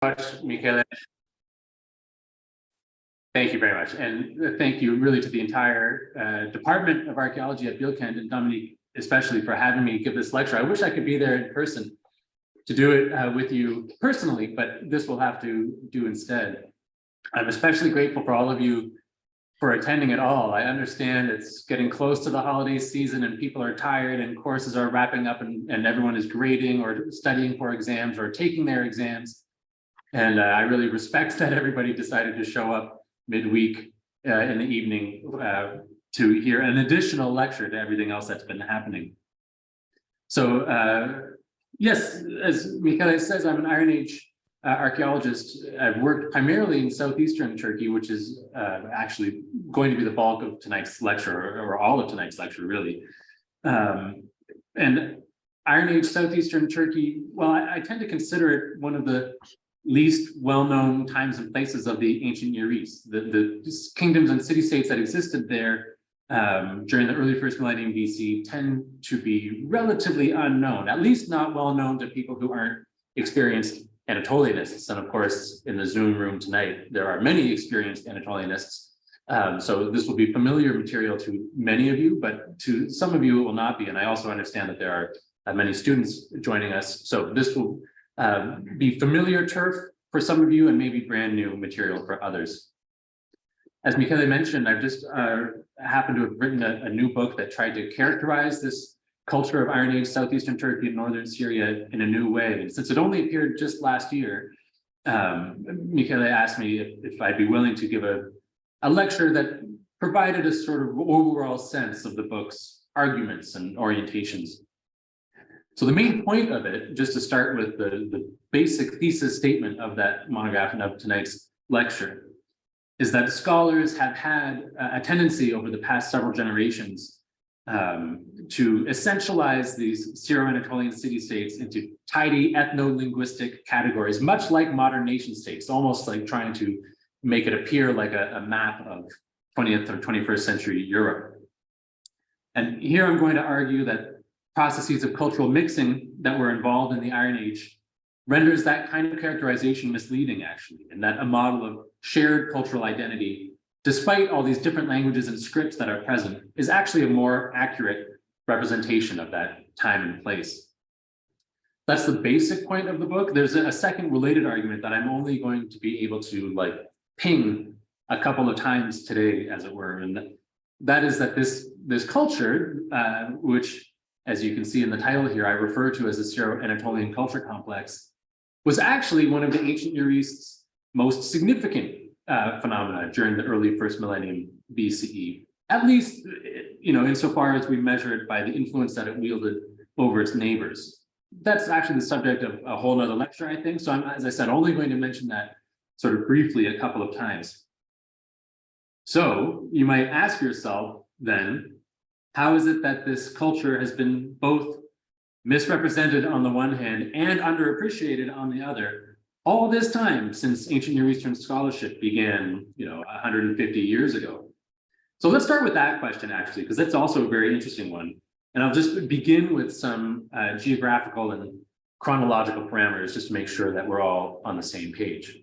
Much, Michele. Thank you very much. And thank you really to the entire Department of Archaeology at Bilkent and Dominique, especially for having me give this lecture. I wish I could be there in person to do it with you personally, but this will have to do instead. I'm especially grateful for all of you for attending at all. I understand it's getting close to the holiday season and people are tired and courses are wrapping up and everyone is grading or studying for exams or taking their exams. And I really respect that everybody decided to show up midweek in the evening to hear an additional lecture to everything else that's been happening. So yes, as Michele says, I'm an Iron Age archaeologist. I've worked primarily in southeastern Turkey, which is actually going to be the bulk of tonight's lecture, or all of tonight's lecture, really. And Iron Age southeastern Turkey, well, I tend to consider it one of the least well-known times and places of the ancient Near East. The kingdoms and city-states that existed there during the early first millennium BC tend to be relatively unknown, at least not well known to people who aren't experienced Anatolianists. And of course, in the Zoom room tonight, there are many experienced Anatolianists. So this will be familiar material to many of you, but to some of you it will not be. And I also understand that there are many students joining us. So this will be familiar turf for some of you and maybe brand new material for others. As Michele mentioned, I've just happened to have written a new book that tried to characterize this culture of Iron Age southeastern Turkey and northern Syria in a new way. And since it only appeared just last year, Michele asked me if I'd be willing to give a lecture that provided a sort of overall sense of the book's arguments and orientations. So the main point of it, just to start with the basic thesis statement of that monograph and of tonight's lecture, is that scholars have had a tendency over the past several generations to essentialize these Syro-Anatolian city-states into tidy ethnolinguistic categories, much like modern nation states, almost like trying to make it appear like a map of 20th or 21st century Europe. And here I'm going to argue that processes of cultural mixing that were involved in the Iron Age renders that kind of characterization misleading, actually, and that a model of shared cultural identity, despite all these different languages and scripts that are present, is actually a more accurate representation of that time and place. That's the basic point of the book. There's a second related argument that I'm only going to be able to ping a couple of times today, as it were, and that is that this culture, which, as you can see in the title here, I refer to as the Syro-Anatolian culture complex, was actually one of the ancient Near East's most significant phenomena during the early first millennium BCE, at least, insofar as we measure it by the influence that it wielded over its neighbors. That's actually the subject of a whole nother lecture, I think. So I'm, as I said, only going to mention that sort of briefly a couple of times. So you might ask yourself then, how is it that this culture has been both misrepresented on the one hand and underappreciated on the other all this time since ancient Near Eastern scholarship began, 150 years ago? So let's start with that question, actually, because that's also a very interesting one. And I'll just begin with some geographical and chronological parameters just to make sure that we're all on the same page.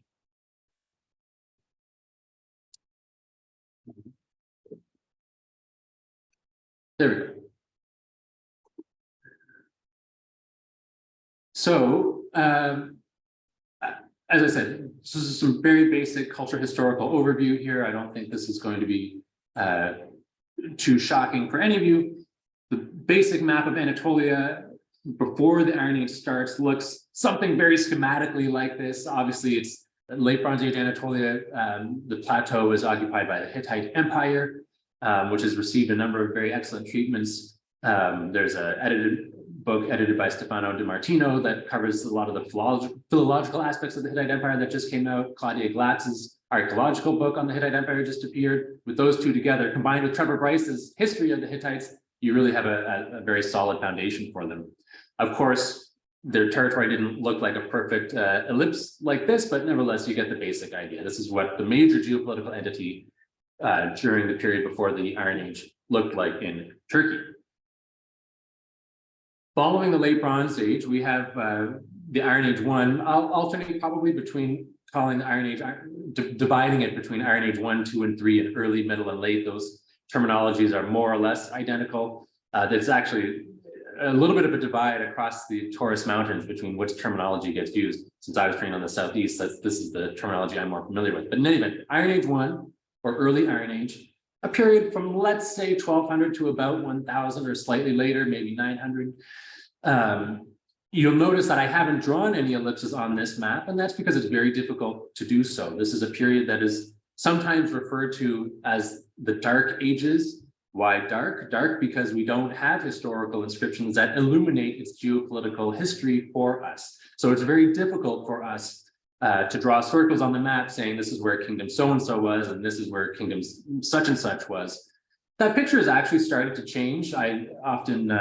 There we go. So, as I said, this is some very basic culture historical overview here. I don't think this is going to be too shocking for any of you. The basic map of Anatolia before the Iron Age starts looks something very schematically like this. Obviously, it's late Bronze Age Anatolia. The plateau is occupied by the Hittite Empire, which has received a number of very excellent treatments. There's an book edited by Stefano Di Martino that covers a lot of the philological aspects of the Hittite Empire that just came out. Claudia Glatz's archaeological book on the Hittite Empire just appeared. With those two together, combined with Trevor Bryce's history of the Hittites, you really have a very solid foundation for them. Of course, their territory didn't look like a perfect ellipse like this, but nevertheless, you get the basic idea. This is what the major geopolitical entity during the period before the Iron Age looked like in Turkey. Following the late Bronze Age, we have the Iron Age 1. I'll alternate probably between calling the Iron Age, dividing it between Iron Age 1, 2, and 3, and early, middle, and late. Those terminologies are more or less identical. There's actually a little bit of a divide across the Taurus Mountains between which terminology gets used. Since I was trained on the southeast, this is the terminology I'm more familiar with. But in any event, Iron Age 1, or early Iron Age, a period from, let's say, 1200 to about 1000, or slightly later, maybe 900. You'll notice that I haven't drawn any ellipses on this map, and that's because it's very difficult to do so. This is a period that is sometimes referred to as the Dark Ages. Why dark? Dark because we don't have historical inscriptions that illuminate its geopolitical history for us. So it's very difficult for us to draw circles on the map saying this is where kingdom so-and-so was and this is where kingdom such and such was. That picture is actually starting to change. I often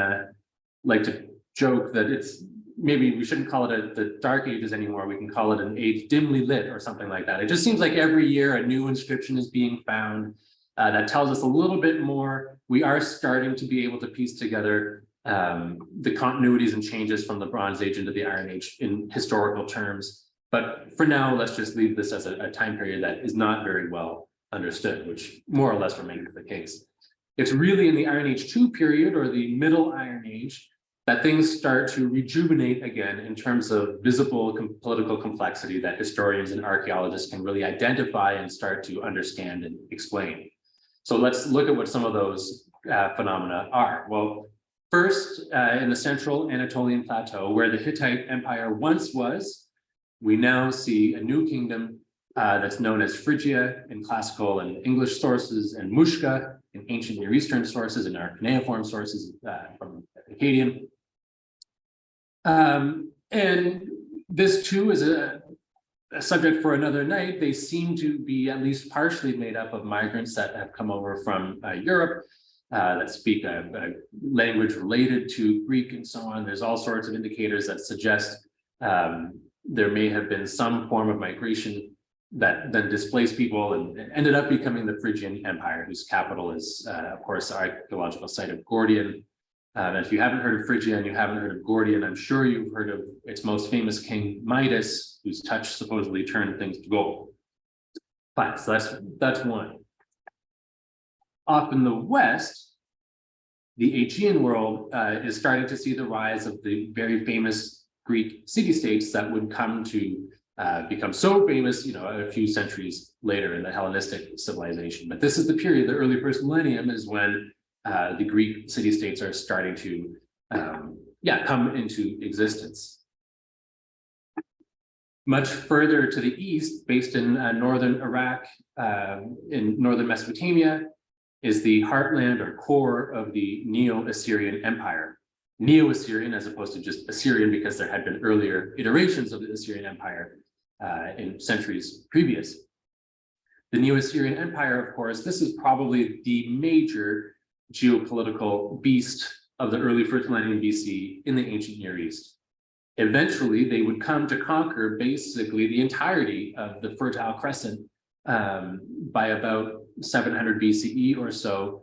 like to joke that it's maybe we shouldn't call it the Dark Ages anymore. We can call it an age dimly lit or something like that. It just seems like every year a new inscription is being found. That tells us a little bit more. We are starting to be able to piece together the continuities and changes from the Bronze Age into the Iron Age in historical terms. But for now, let's just leave this as a time period that is not very well understood, which more or less remains the case. It's really in the Iron Age 2 period, or the Middle Iron Age, that things start to rejuvenate again in terms of visible political complexity that historians and archaeologists can really identify and start to understand and explain. So let's look at what some of those phenomena are. Well, first, in the central Anatolian plateau, where the Hittite Empire once was, we now see a new kingdom that's known as Phrygia in classical and English sources, and Mushka in ancient Near Eastern sources, and our cuneiform sources from Akkadian. And this too is a subject for another night. They seem to be at least partially made up of migrants that have come over from Europe that speak a language related to Greek and so on. There's all sorts of indicators that suggest there may have been some form of migration that then displaced people and ended up becoming the Phrygian Empire, whose capital is, of course, the archaeological site of Gordian. And if you haven't heard of Phrygia and you haven't heard of Gordian, I'm sure you've heard of its most famous king, Midas, whose touch supposedly turned things to gold. Fine, so that's one. Off in the west, the Aegean world is starting to see the rise of the very famous Greek city-states that would come to become so famous, a few centuries later in the Hellenistic civilization. But this is the period, the early first millennium, is when the Greek city-states are starting to come into existence. Much further to the east, based in northern Iraq, in northern Mesopotamia, is the heartland or core of the Neo-Assyrian Empire. Neo-Assyrian as opposed to just Assyrian, because there had been earlier iterations of the Assyrian Empire in centuries previous. The Neo-Assyrian Empire, of course, this is probably the major geopolitical beast of the early first millennium BC in the ancient Near East. Eventually, they would come to conquer basically the entirety of the Fertile Crescent by about 700 BCE or so,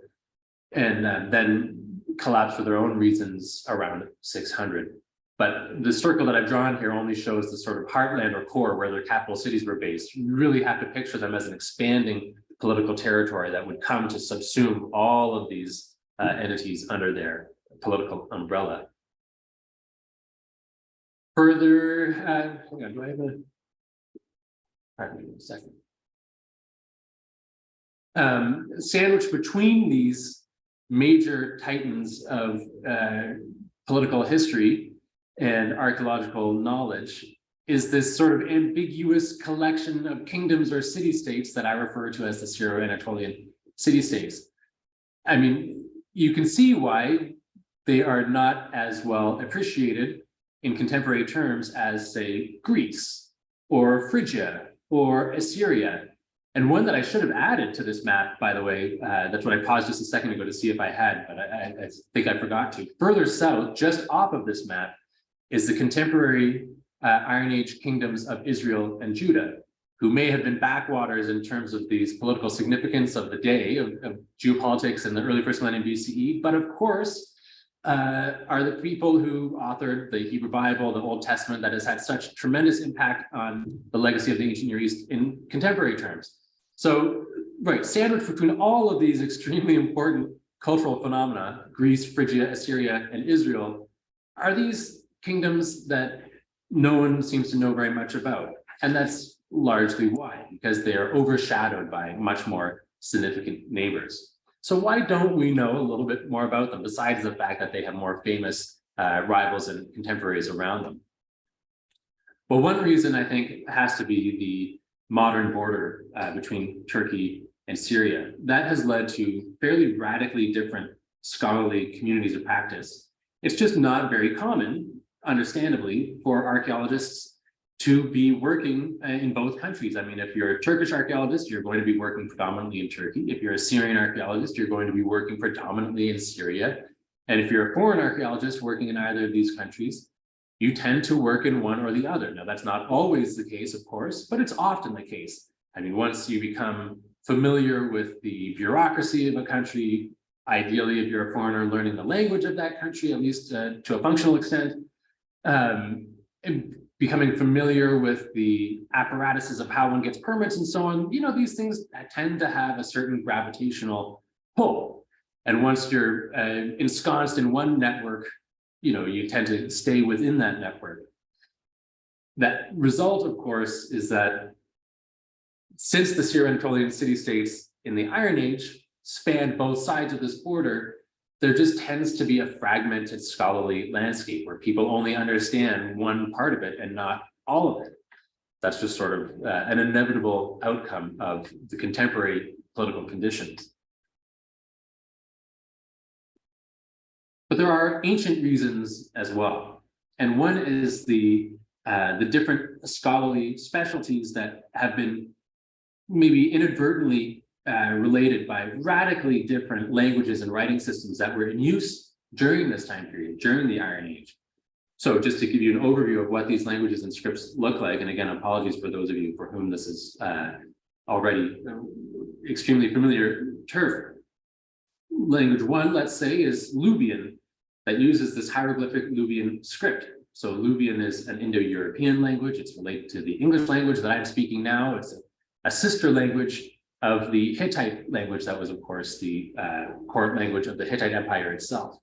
and then collapse for their own reasons around 600. But the circle that I've drawn here only shows the sort of heartland or core where their capital cities were based. You really have to picture them as an expanding political territory that would come to subsume all of these entities under their political umbrella. Further, hang on, do I have a, pardon me a second. Sandwiched between these major titans of political history and archaeological knowledge is this sort of ambiguous collection of kingdoms or city-states that I refer to as the Syro-Anatolian city-states. I mean, you can see why they are not as well appreciated in contemporary terms as, say, Greece or Phrygia or Assyria. And one that I should have added to this map, by the way, that's what I paused just a second ago to see if I had, but I think I forgot to. Further south, just off of this map, is the contemporary Iron Age kingdoms of Israel and Judah, who may have been backwaters in terms of these political significance of the day of geopolitics in the early first millennium BCE. But of course, are the people who authored the Hebrew Bible, the Old Testament, that has had such tremendous impact on the legacy of the ancient Near East in contemporary terms. So, right, sandwiched between all of these extremely important cultural phenomena, Greece, Phrygia, Assyria, and Israel, are these kingdoms that no one seems to know very much about. And that's largely why, because they are overshadowed by much more significant neighbors. So why don't we know a little bit more about them, besides the fact that they have more famous rivals and contemporaries around them? Well, one reason I think has to be the modern border between Turkey and Syria. That has led to fairly radically different scholarly communities of practice. It's just not very common, understandably, for archaeologists to be working in both countries. I mean, if you're a Turkish archaeologist, you're going to be working predominantly in Turkey. If you're a Syrian archaeologist, you're going to be working predominantly in Syria. And if you're a foreign archaeologist working in either of these countries, you tend to work in one or the other. Now, that's not always the case, of course, but it's often the case. I mean, once you become familiar with the bureaucracy of a country, ideally, if you're a foreigner, learning the language of that country, at least to a functional extent, and becoming familiar with the apparatuses of how one gets permits and so on, you know, these things tend to have a certain gravitational pull. And once you're ensconced in one network, you know, you tend to stay within that network. That result, of course, is that since the Syro-Anatolian city-states in the Iron Age spanned both sides of this border, there just tends to be a fragmented scholarly landscape where people only understand one part of it and not all of it. That's just sort of an inevitable outcome of the contemporary political conditions. But there are ancient reasons as well. And one is the different scholarly specialties that have been maybe inadvertently related by radically different languages and writing systems that were in use during this time period, during the Iron Age. So just to give you an overview of what these languages and scripts look like, and again, apologies for those of you for whom this is already extremely familiar turf. Language one, let's say, is Luwian, that uses this hieroglyphic Luwian script. So Luwian is an Indo-European language. It's related to the English language that I'm speaking now. It's a sister language of the Hittite language that was, of course, the court language of the Hittite Empire itself.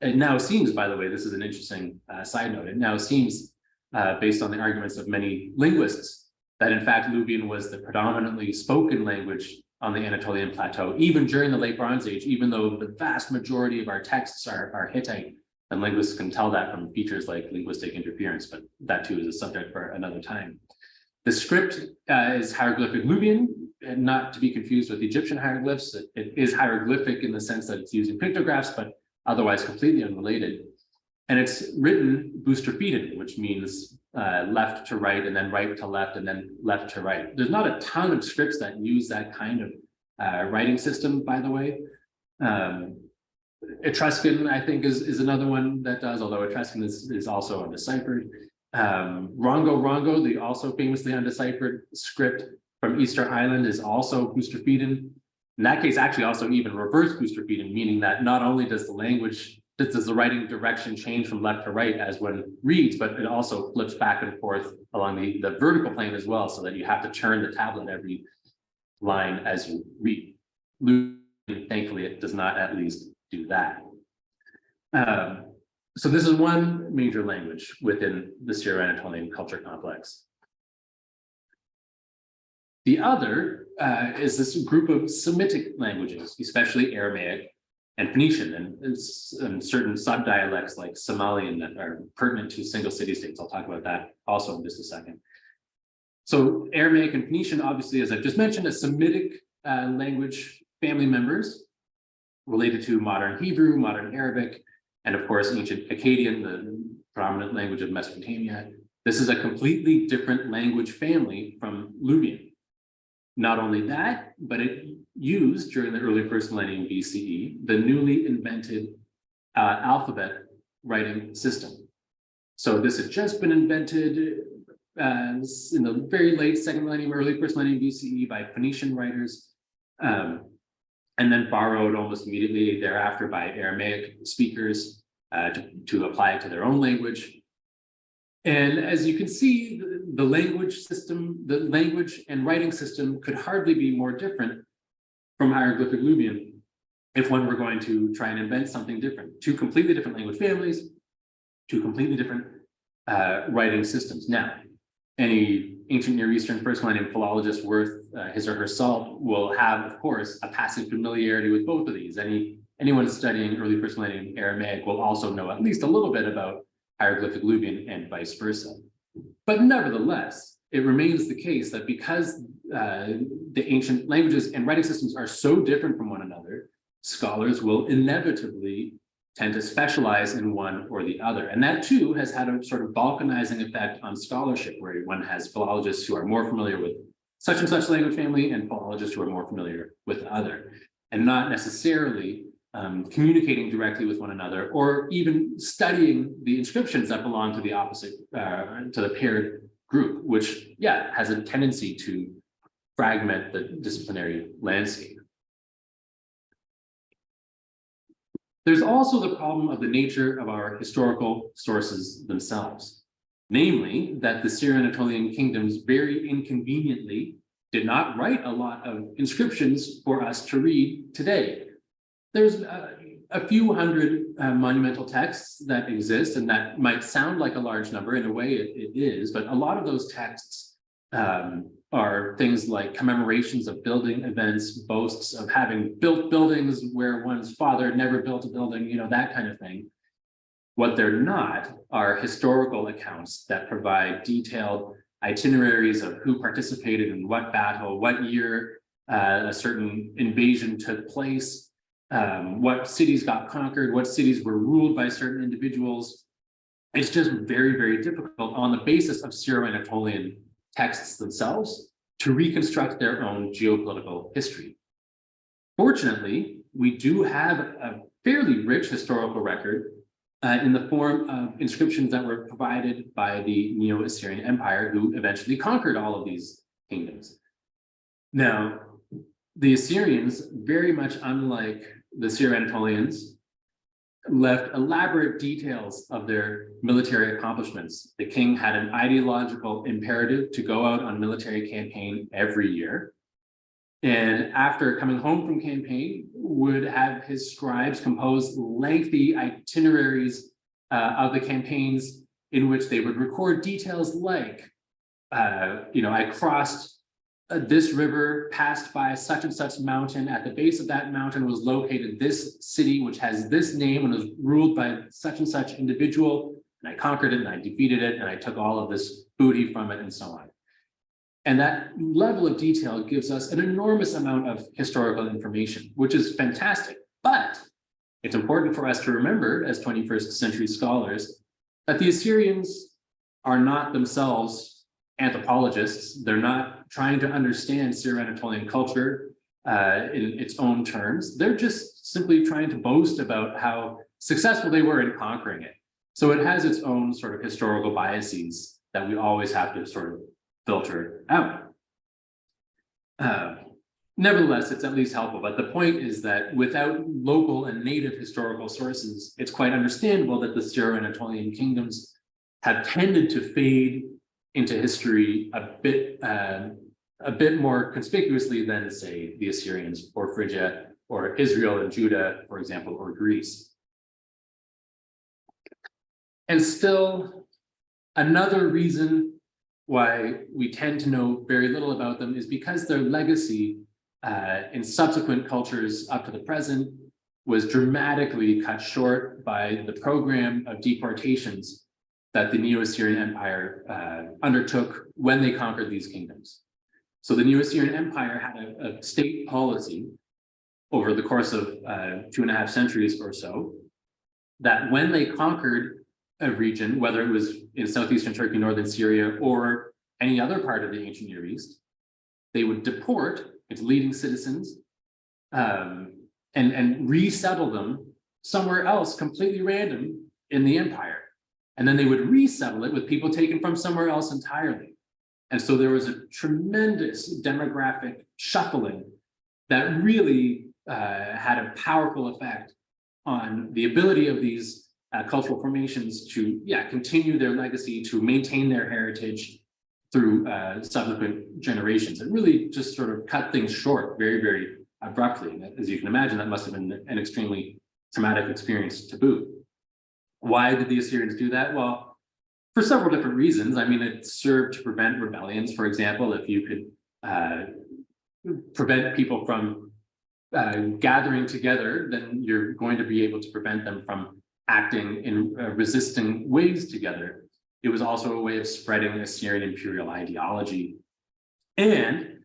It now seems, by the way, this is an interesting side note, it now seems, based on the arguments of many linguists, that in fact Luwian was the predominantly spoken language on the Anatolian plateau, even during the Late Bronze Age, even though the vast majority of our texts are Hittite, and linguists can tell that from features like linguistic interference, but that too is a subject for another time. The script is hieroglyphic Luwian, and not to be confused with Egyptian hieroglyphs. It is hieroglyphic in the sense that it's using pictographs, but otherwise completely unrelated. And it's written boustrophedon, which means left to right, and then right to left, and then left to right. There's not a ton of scripts that use that kind of writing system, by the way. Etruscan, I think, is another one that does, although Etruscan is also undeciphered. Rongo, the also famously undeciphered script from Easter Island, is also boustrophedon. In that case, actually also even reverse boustrophedon, meaning that not only does the language, does the writing direction change from left to right as one reads, but it also flips back and forth along the vertical plane as well, so that you have to turn the tablet every line as you read. Thankfully, it does not at least do that. So this is one major language within the Syro-Anatolian culture complex. The other is this group of Semitic languages, especially Aramaic and Phoenician, and certain subdialects like Somalian that are pertinent to single city-states. I'll talk about that also in just a second. So Aramaic and Phoenician, obviously, as I've just mentioned, are Semitic language family members related to modern Hebrew, modern Arabic, and of course, ancient Akkadian, the prominent language of Mesopotamia. This is a completely different language family from Luwian. Not only that, but it used during the early first millennium BCE, the newly invented alphabet writing system. So this had just been invented in the very late second millennium, early first millennium BCE by Phoenician writers, and then borrowed almost immediately thereafter by Aramaic speakers. to apply it to their own language. And as you can see, the language and writing system could hardly be more different from hieroglyphic Luwian if one were going to try and invent something different. Two completely different language families, two completely different writing systems. Now, any ancient Near Eastern first millennium philologist worth his or her salt will have, of course, a passive familiarity with both of these. Anyone studying early first millennium Aramaic will also know at least a little bit about hieroglyphic Luwian and vice versa. But nevertheless, it remains the case that because the ancient languages and writing systems are so different from one another, scholars will inevitably tend to specialize in one or the other. And that too has had a sort of balkanizing effect on scholarship, where one has philologists who are more familiar with such and such language family and philologists who are more familiar with other, and not necessarily communicating directly with one another, or even studying the inscriptions that belong to the opposite, to the paired group, which, yeah, has a tendency to fragment the disciplinary landscape. There's also the problem of the nature of our historical sources themselves, namely that the Syro-Anatolian kingdoms very inconveniently did not write a lot of inscriptions for us to read today. There's a few hundred monumental texts that exist, and that might sound like a large number. In a way, it is, but a lot of those texts are things like commemorations of building events, boasts of having built buildings where one's father never built a building, you know, that kind of thing. What they're not are historical accounts that provide detailed itineraries of who participated in what battle, what year a certain invasion took place, what cities got conquered, what cities were ruled by certain individuals. It's just very, very difficult on the basis of Syro-Anatolian texts themselves to reconstruct their own geopolitical history. Fortunately, we do have a fairly rich historical record in the form of inscriptions that were provided by the Neo-Assyrian Empire, who eventually conquered all of these kingdoms. Now, the Assyrians, very much unlike the Syro-Anatolians, left elaborate details of their military accomplishments. The king had an ideological imperative to go out on military campaign every year. And after coming home from campaign, would have his scribes compose lengthy itineraries of the campaigns, in which they would record details like, I crossed this river, passed by such and such mountain. At the base of that mountain was located this city, which has this name and was ruled by such and such individual. And I conquered it and I defeated it and I took all of this booty from it and so on. And that level of detail gives us an enormous amount of historical information, which is fantastic. But it's important for us to remember, as 21st century scholars, that the Assyrians are not themselves anthropologists. They're not trying to understand Syro-Anatolian culture in its own terms. They're just simply trying to boast about how successful they were in conquering it. So it has its own sort of historical biases that we always have to sort of filter out. Nevertheless, it's at least helpful. But the point is that without local and native historical sources, it's quite understandable that the Syro-Anatolian kingdoms have tended to fade into history a bit more conspicuously than, say, the Assyrians or Phrygia or Israel and Judah, for example, or Greece. And still, another reason why we tend to know very little about them is because their legacy in subsequent cultures up to the present was dramatically cut short by the program of deportations that the Neo-Assyrian Empire undertook when they conquered these kingdoms. So the Neo-Assyrian Empire had a state policy over the course of 2.5 centuries or so, that when they conquered a region, whether it was in southeastern Turkey, northern Syria, or any other part of the ancient Near East, they would deport its leading citizens and resettle them somewhere else completely random in the empire. And then they would resettle it with people taken from somewhere else entirely. And so there was a tremendous demographic shuffling that really had a powerful effect on the ability of these cultural formations to, continue their legacy, to maintain their heritage through subsequent generations. It really just sort of cut things short very, very abruptly. And as you can imagine, that must have been an extremely traumatic experience to boot. Why did the Assyrians do that? Well, for several different reasons. I mean, it served to prevent rebellions, for example. If you could prevent people from gathering together, then you're going to be able to prevent them from acting in resisting ways together. It was also a way of spreading Assyrian imperial ideology. And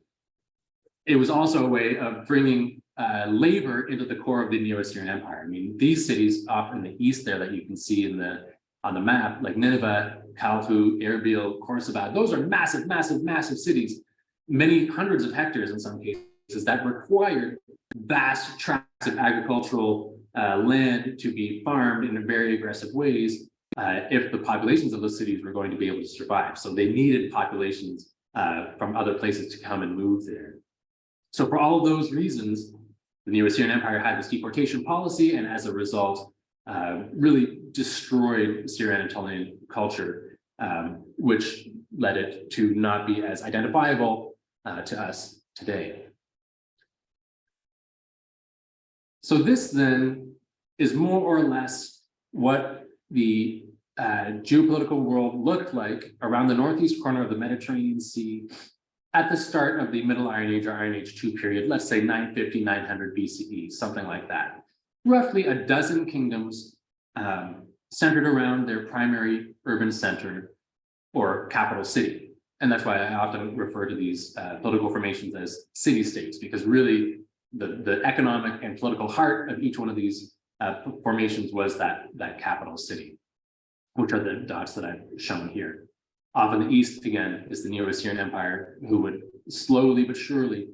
it was also a way of bringing labor into the core of the Neo-Assyrian Empire. I mean, these cities off in the east there that you can see on the map, like Nineveh, Kalfu, Erbil, Khorsabad, those are massive, massive, massive cities, many hundreds of hectares in some cases, that required vast tracts of agricultural land to be farmed in very aggressive ways if the populations of those cities were going to be able to survive. So they needed populations from other places to come and move there. So for all of those reasons, the Neo-Assyrian Empire had this deportation policy, and as a result, really destroyed Syro-Anatolian culture, which led it to not be as identifiable to us today. So this then is more or less what the geopolitical world looked like around the northeast corner of the Mediterranean Sea at the start of the Middle Iron Age or Iron Age II period, let's say 950, 900 BCE, something like that. Roughly a dozen kingdoms centered around their primary urban center or capital city. And that's why I often refer to these political formations as city-states, because really the economic and political heart of each one of these formations was that capital city, which are the dots that I've shown here. Off in the east, again, is the Neo-Assyrian Empire, who would slowly but surely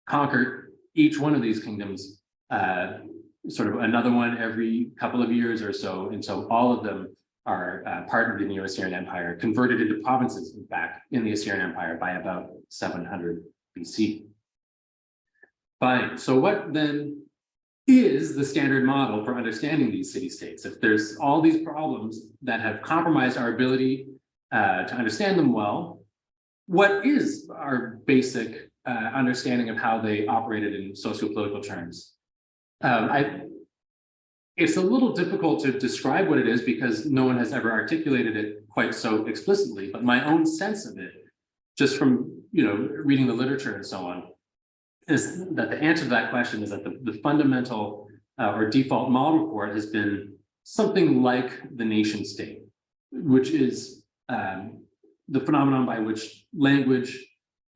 conquer each one of these kingdoms, sort of another one every couple of years or so, until all of them are part of the Neo-Assyrian Empire, converted into provinces, in fact, in the Assyrian Empire by about 700 BC. Fine, so what then is the standard model for understanding these city-states? If there's all these problems that have compromised our ability to understand them well, what is our basic understanding of how they operated in socio-political terms? It's a little difficult to describe what it is because no one has ever articulated it quite so explicitly, but my own sense of it, just from reading the literature and so on, is that the answer to that question is that the fundamental or default model for it has been something like the nation state, which is the phenomenon by which language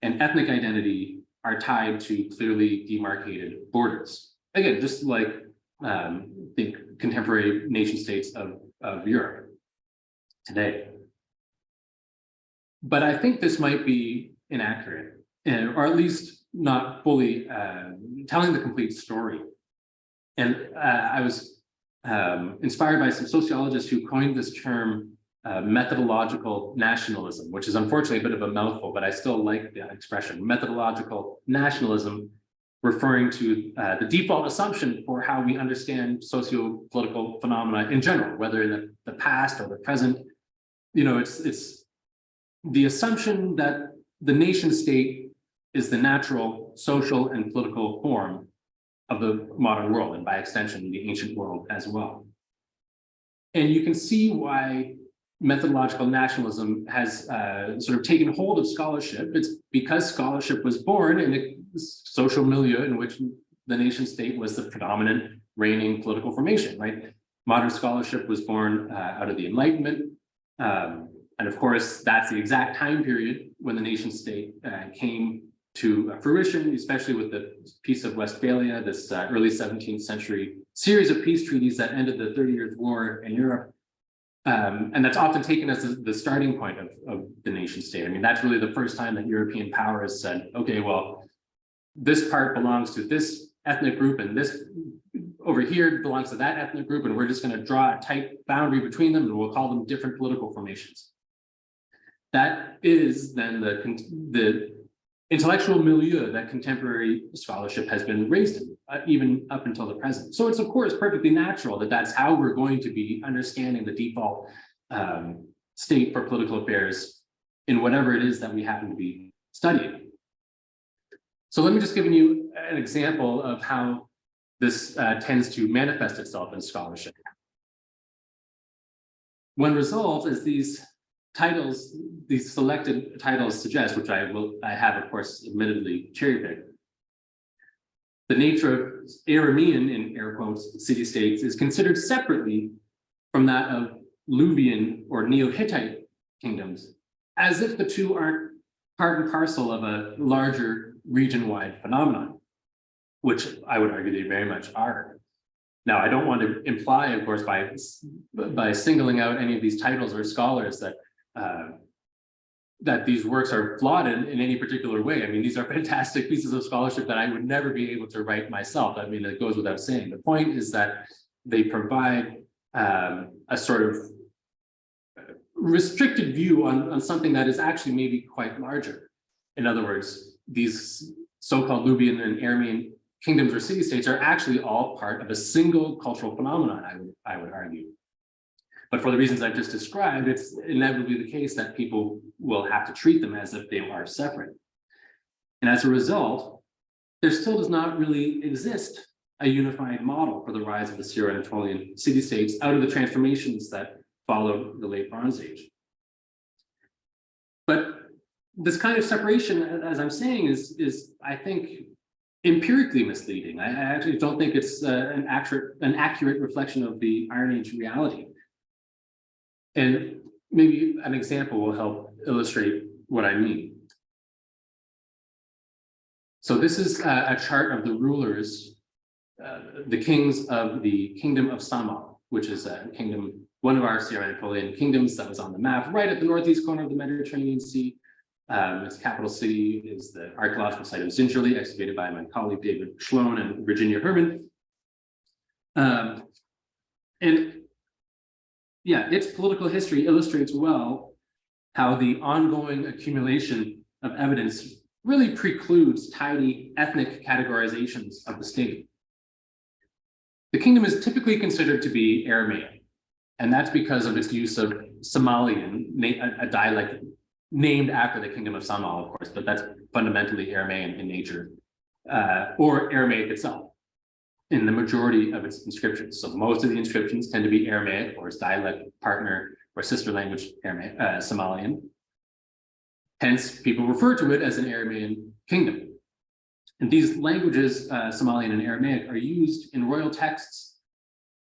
and ethnic identity are tied to clearly demarcated borders. Again, just like the contemporary nation states of Europe today. But I think this might be inaccurate, or at least not fully telling the complete story. And I was inspired by some sociologists who coined this term methodological nationalism, which is unfortunately a bit of a mouthful, but I still like the expression, methodological nationalism, referring to the default assumption for how we understand socio-political phenomena in general, whether in the past or the present. It's the assumption that the nation state is the natural social and political form of the modern world, and by extension, the ancient world as well. And you can see why methodological nationalism has sort of taken hold of scholarship. It's because scholarship was born in a social milieu in which the nation state was the predominant reigning political formation, right? Modern scholarship was born out of the Enlightenment. And of course, that's the exact time period when the nation state came to fruition, especially with the Peace of Westphalia, this early 17th century series of peace treaties that ended the 30 Years' War in Europe. And that's often taken as the starting point of the nation state. I mean, that's really the first time that European powers said, okay, well, this part belongs to this ethnic group and this over here belongs to that ethnic group, and we're just going to draw a tight boundary between them and we'll call them different political formations. That is then the intellectual milieu that contemporary scholarship has been raised in, even up until the present. So it's of course perfectly natural that that's how we're going to be understanding the default state for political affairs in whatever it is that we happen to be studying. So let me just give you an example of how this tends to manifest itself in scholarship. One result is these titles, these selected titles suggest, which I have, of course, admittedly cherry-picked. The nature of Aramean, in air quotes, city-states is considered separately from that of Luvian or Neo-Hittite kingdoms, as if the two aren't part and parcel of a larger region-wide phenomenon, which I would argue they very much are. Now, I don't want to imply, of course, by singling out any of these titles or scholars that that these works are flawed in any particular way. I mean, these are fantastic pieces of scholarship that I would never be able to write myself. I mean, it goes without saying. The point is that they provide a sort of restricted view on something that is actually maybe quite larger. In other words, these so-called Luvian and Aramean kingdoms or city-states are actually all part of a single cultural phenomenon, I would argue. But for the reasons I've just described, it's inevitably the case that people will have to treat them as if they are separate. And as a result, there still does not really exist a unified model for the rise of the Syro-Anatolian city-states out of the transformations that followed the late Bronze Age. But this kind of separation, as I'm saying, is I think, empirically misleading. I actually don't think it's an accurate reflection of the Iron Age reality. And maybe an example will help illustrate what I mean. So this is a chart of the rulers, the kings of the Kingdom of Sama, which is a kingdom, one of our Syro-Anatolian kingdoms that was on the map right at the northeast corner of the Mediterranean Sea. Its capital city is the archaeological site of Zincherli, excavated by my colleague David Schlone and Virginia Herman. And yeah, its political history illustrates well how the ongoing accumulation of evidence really precludes tidy ethnic categorizations of the state. The kingdom is typically considered to be Aramaic, and that's because of its use of Somalian, a dialect named after the kingdom of Samal, of course, but that's fundamentally Aramaean in nature, or Aramaic itself in the majority of its inscriptions. So most of the inscriptions tend to be Aramaic or its dialect partner or sister language Aramaic, Somalian. Hence, people refer to it as an Aramaean kingdom. And these languages, Somalian and Aramaic, are used in royal texts,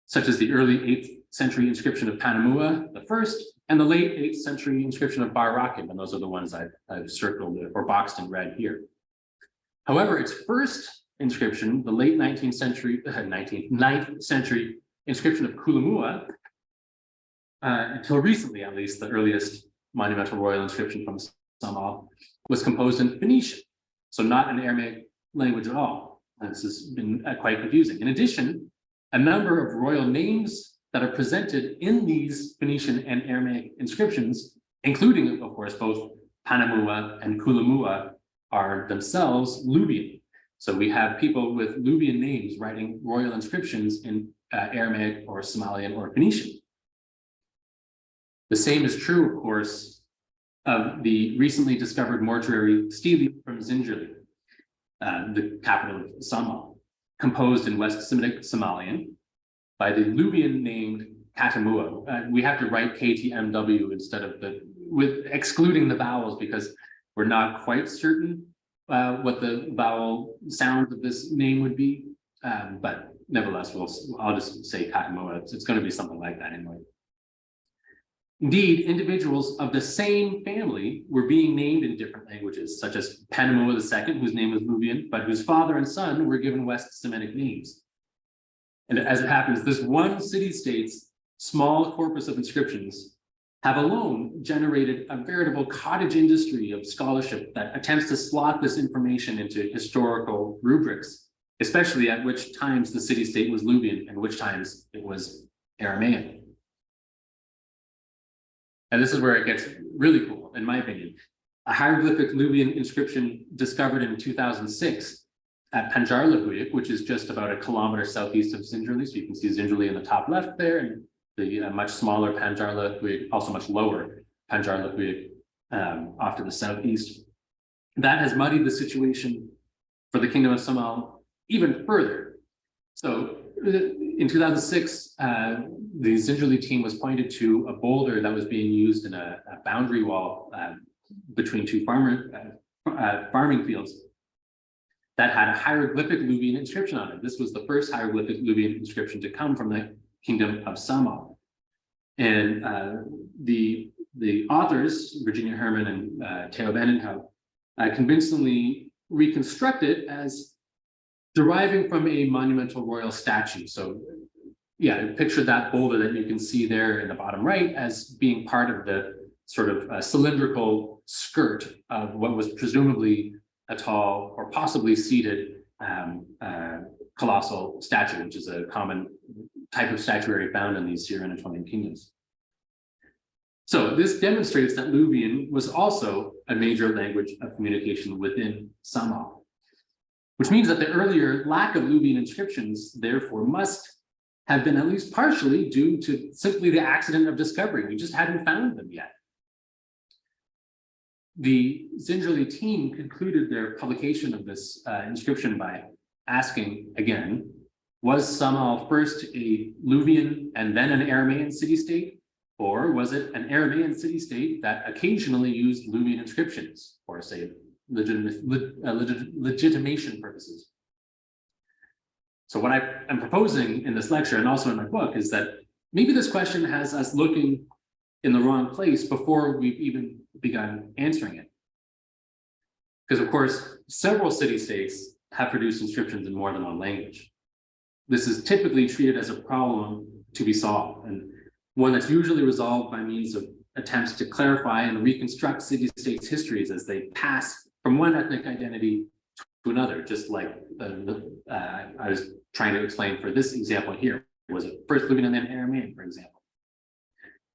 such as the early 8th century inscription of Panamua the First, and the late 8th century inscription of Bar Rakim, and those are the ones I've circled or boxed in red here. However, its first inscription, the late 9th century inscription of Kulamua, until recently at least, the earliest monumental royal inscription from Samal, was composed in Phoenician, so not an Aramaic language at all. This has been quite confusing. In addition, a number of royal names that are presented in these Phoenician and Aramaic inscriptions, including, of course, both Panamua and Kulamua, are themselves Luvian. So we have people with Luvian names writing royal inscriptions in Aramaic or Somalian or Phoenician. The same is true, of course, of the recently discovered mortuary stele from Zinjerli, the capital of Samal, composed in West Semitic Somalian by the Luvian named Katamua. We have to write KTMW instead of with excluding the vowels because we're not quite certain what the vowel sound of this name would be. But nevertheless, I'll just say Katamua. It's going to be something like that anyway. Indeed, individuals of the same family were being named in different languages, such as Panamua II, whose name was Luvian, but whose father and son were given West Semitic names. And as it happens, this one city-state's small corpus of inscriptions have alone generated a veritable cottage industry of scholarship that attempts to slot this information into historical rubrics, especially at which times the city-state was Luvian and which times it was Aramaean. And this is where it gets really cool, in my opinion. a hieroglyphic Luwian inscription discovered in 2006 at Panjarlahuic, which is just about a kilometer southeast of Zinjerli. So you can see Zinjerli in the top left there, and the much smaller Panjarlahuic, also much lower Panjarlahuic off to the southeast. That has muddied the situation for the Kingdom of Samal even further. So in 2006, the Zinjerli team was pointed to a boulder that was being used in a boundary wall between two farming fields that had a hieroglyphic Luwian inscription on it. This was the first hieroglyphic Luwian inscription to come from the Kingdom of Samal. And the authors, Virginia Herman and Theo Vandenhout, convincingly reconstruct it as deriving from a monumental royal statue. So yeah, picture that boulder that you can see there in the bottom right as being part of the sort of cylindrical skirt of what was presumably a tall or possibly seated colossal statue, which is a common type of statuary found in these Syro-Anatolian kingdoms. So this demonstrates that Luwian was also a major language of communication within Samal, which means that the earlier lack of Luwian inscriptions, therefore, must have been at least partially due to simply the accident of discovery. We just hadn't found them yet. The Zinjerli team concluded their publication of this inscription by asking again, was Samal first a Luwian and then an Aramaean city-state? Or was it an Aramaean city-state that occasionally used Luwian inscriptions for, say, legitimation purposes? So what I am proposing in this lecture and also in my book is that maybe this question has us looking in the wrong place before we've even begun answering it. Because of course, several city-states have produced inscriptions in more than one language. This is typically treated as a problem to be solved, and one that's usually resolved by means of attempts to clarify and reconstruct city-states' histories as they pass from one ethnic identity to another, just like I was trying to explain for this example here. Was it first Luwian and then Aramaean, for example?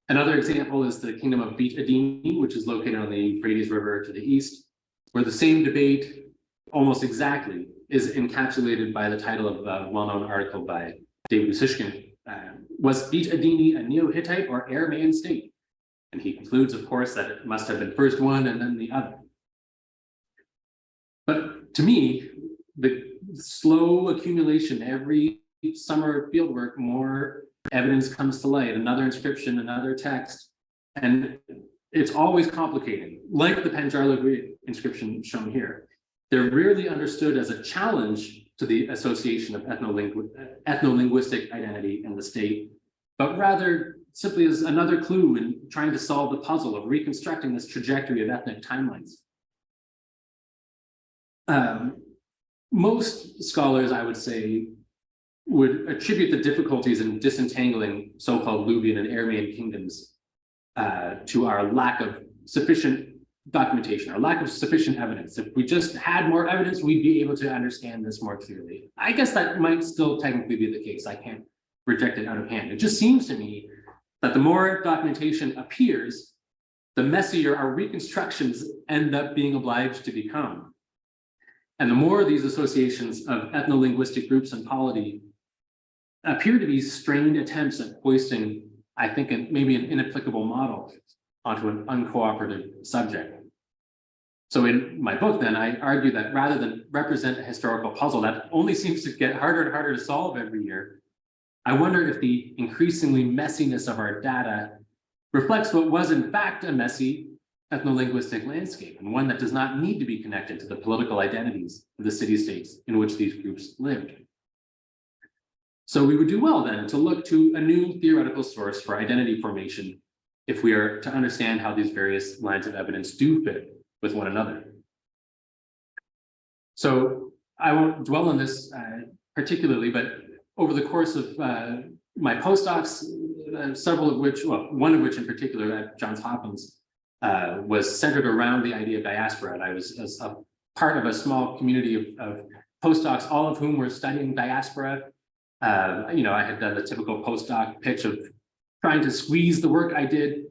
Another example is the kingdom of Beit Adini, which is located on the Euphrates River to the east, where the same debate almost exactly is encapsulated by the title of a well-known article by David Usishkin. Was Beit Adini a Neo-Hittite or Aramaean state? And he concludes, of course, that it must have been first one and then the other. But to me, the slow accumulation, every summer of fieldwork, more evidence comes to light, another inscription, another text, and it's always complicated, like the Panjarlahuic inscription shown here. They're rarely understood as a challenge to the association of ethnolinguistic identity and the state, but rather simply as another clue in trying to solve the puzzle of reconstructing this trajectory of ethnic timelines. Most scholars, I would say, would attribute the difficulties in disentangling so-called Luwian and Aramaean kingdoms to our lack of sufficient documentation, our lack of sufficient evidence. If we just had more evidence, we'd be able to understand this more clearly. I guess that might still technically be the case. I can't reject it out of hand. It just seems to me that the more documentation appears, the messier our reconstructions end up being obliged to become. And the more these associations of ethnolinguistic groups and polity appear to be strained attempts at hoisting, I think, maybe an inapplicable model onto an uncooperative subject. So in my book, then, I argue that rather than represent a historical puzzle that only seems to get harder and harder to solve every year, I wonder if the increasingly messiness of our data reflects what was in fact a messy ethnolinguistic landscape, and one that does not need to be connected to the political identities of the city-states in which these groups lived. So we would do well then to look to a new theoretical source for identity formation if we are to understand how these various lines of evidence do fit with one another. So I won't dwell on this particularly, but over the course of my postdocs, several of which, well, one of which in particular at Johns Hopkins, was centered around the idea of diaspora. And I was as a part of a small community of postdocs, all of whom were studying diaspora. I had done the typical postdoc pitch of trying to squeeze the work I did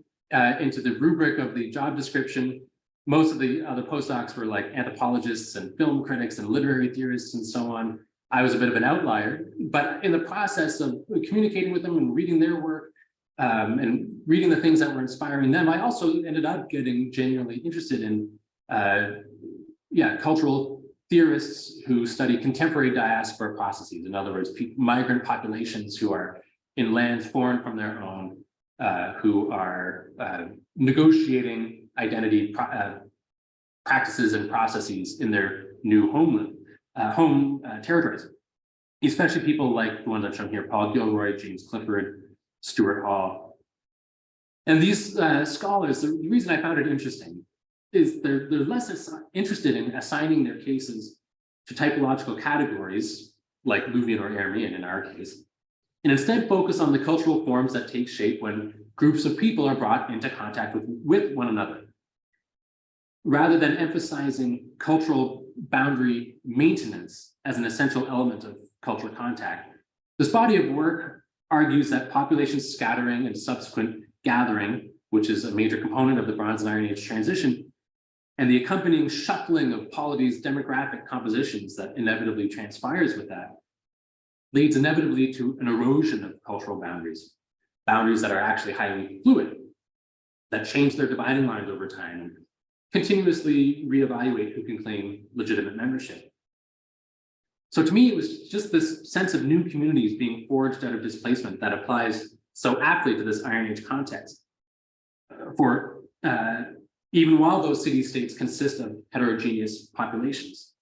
into the rubric of the job description. most of the other postdocs were like anthropologists and film critics and literary theorists and so on. I was a bit of an outlier, but in the process of communicating with them and reading their work and reading the things that were inspiring them, I also ended up getting genuinely interested in cultural theorists who study contemporary diaspora processes. In other words, migrant populations who are in lands foreign from their own, who are negotiating identity practices and processes in their new homeland, home territories, especially people like the ones I've shown here, Paul Gilroy, James Clifford, Stuart Hall. And these scholars, the reason I found it interesting is they're less interested in assigning their cases to typological categories like Luwian or Aramean in our case, and instead focus on the cultural forms that take shape when groups of people are brought into contact with one another. Rather than emphasizing cultural boundary maintenance as an essential element of cultural contact, this body of work argues that population scattering and subsequent gathering, which is a major component of the Bronze and Iron Age transition, and the accompanying shuffling of polities' demographic compositions that inevitably transpires with that, leads inevitably to an erosion of cultural boundaries, boundaries that are actually highly fluid, that change their dividing lines over time and continuously reevaluate who can claim legitimate membership. So to me, it was just this sense of new communities being forged out of displacement that applies so aptly to this Iron Age context. Even while those city-states consist of heterogeneous populations.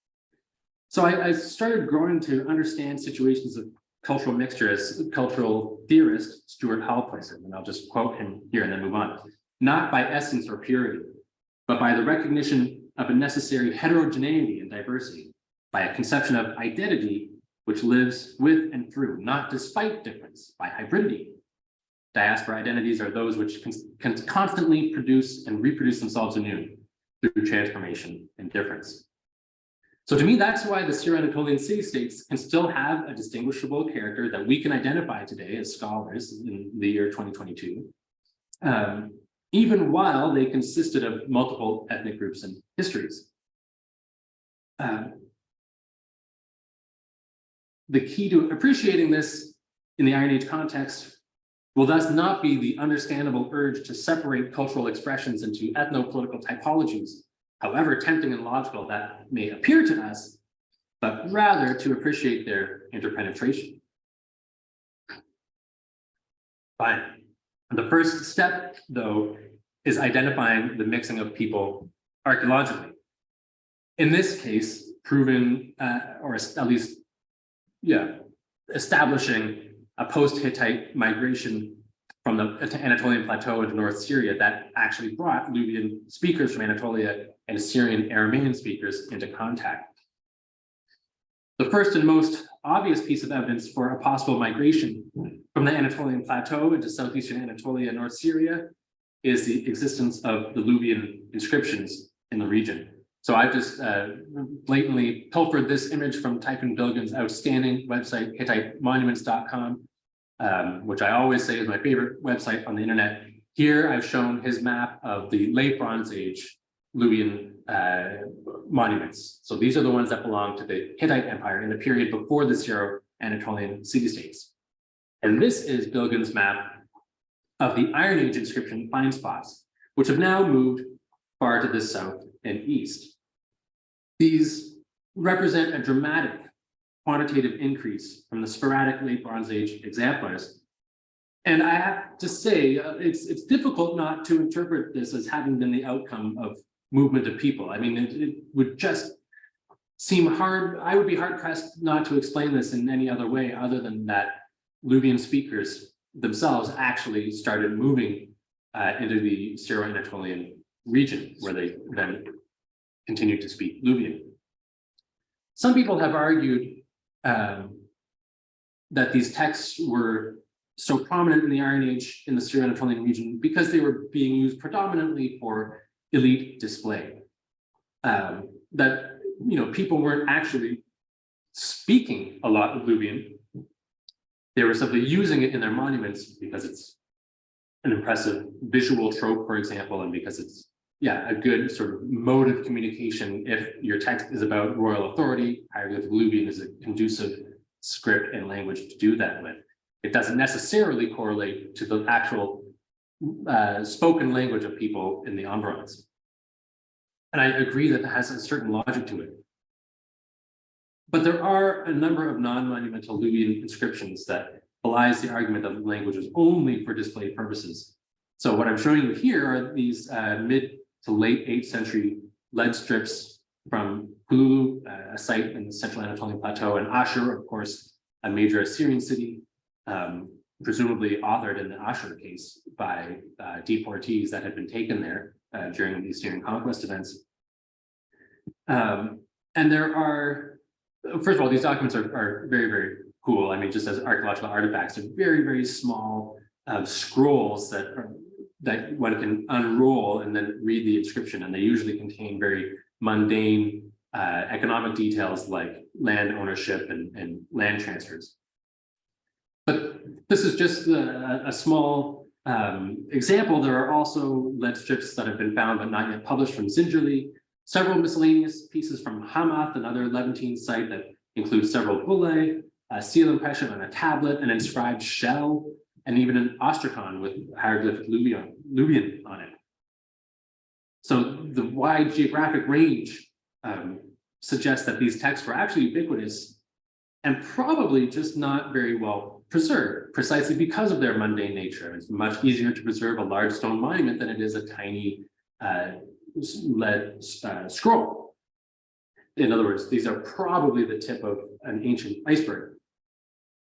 So I started growing to understand situations of cultural mixture as cultural theorist Stuart Hall puts it, and I'll just quote him here and then move on. Not by essence or purity, but by the recognition of a necessary heterogeneity and diversity, by a conception of identity which lives with and through, not despite difference, by hybridity. Diaspora identities are those which can constantly produce and reproduce themselves anew through transformation and difference. So to me, that's why the Syro-Anatolian city-states can still have a distinguishable character that we can identify today as scholars in the year 2022, even while they consisted of multiple ethnic groups and histories. The key to appreciating this in the Iron Age context will thus not be the understandable urge to separate cultural expressions into ethno-political typologies, however tempting and logical that may appear to us, but rather to appreciate their interpenetration. Fine. The first step, though, is identifying the mixing of people archaeologically. In this case, proving, or at least, establishing a post-Hittite migration from the Anatolian plateau into North Syria that actually brought Luwian speakers from Anatolia and Assyrian Aramean speakers into contact. The first and most obvious piece of evidence for a possible migration from the Anatolian plateau into southeastern Anatolia and North Syria is the existence of the Luwian inscriptions in the region. So I've just blatantly pilfered this image from Typhon Bilgen's outstanding website, HittiteMonuments.com, which I always say is my favorite website on the internet. Here I've shown his map of the late Bronze Age Luwian monuments. So these are the ones that belong to the Hittite Empire in the period before the Syro-Anatolian city-states. And this is Bilgen's map of the Iron Age inscription find spots, which have now moved far to the south and east. These represent a dramatic quantitative increase from the sporadic late Bronze Age exemplars. And I have to say, it's difficult not to interpret this as having been the outcome of movement of people. I mean, it would just seem hard, I would be hard pressed not to explain this in any other way other than that Luwian speakers themselves actually started moving into the Syro-Anatolian region, where they then continued to speak Luwian. Some people have argued that these texts were so prominent in the Iron Age in the Syro-Anatolian region because they were being used predominantly for elite display. That people weren't actually speaking a lot of Luwian. They were simply using it in their monuments because it's an impressive visual trope, for example, and because it's a good sort of mode of communication. If your text is about royal authority, hieroglyphic Luwian is a conducive script and language to do that with. It doesn't necessarily correlate to the actual spoken language of people in the environs. And I agree that that has a certain logic to it. But there are a number of non-monumental Luwian inscriptions that belies the argument that language is only for display purposes. So what I'm showing you here are these mid to late 8th century lead strips from Kululu, a site in the central Anatolian plateau, and Ashur, of course, a major Assyrian city, presumably authored in the Ashur case by deportees that had been taken there during the Assyrian conquest events. And there are, first of all, these documents are very, very cool. I mean, just as archaeological artifacts, they're very, very small scrolls that one can unroll and then read the inscription. And they usually contain very mundane economic details like land ownership and land transfers. But this is just a small example. There are also lead strips that have been found but not yet published from Zingerli, several miscellaneous pieces from Hamath, another Levantine site that includes several bullae, a seal impression on a tablet, an inscribed shell, and even an ostrakhan with hieroglyphic Luwian on it. So the wide geographic range suggests that these texts were actually ubiquitous and probably just not very well preserved, precisely because of their mundane nature. It's much easier to preserve a large stone monument than it is a tiny lead scroll. In other words, these are probably the tip of an ancient iceberg.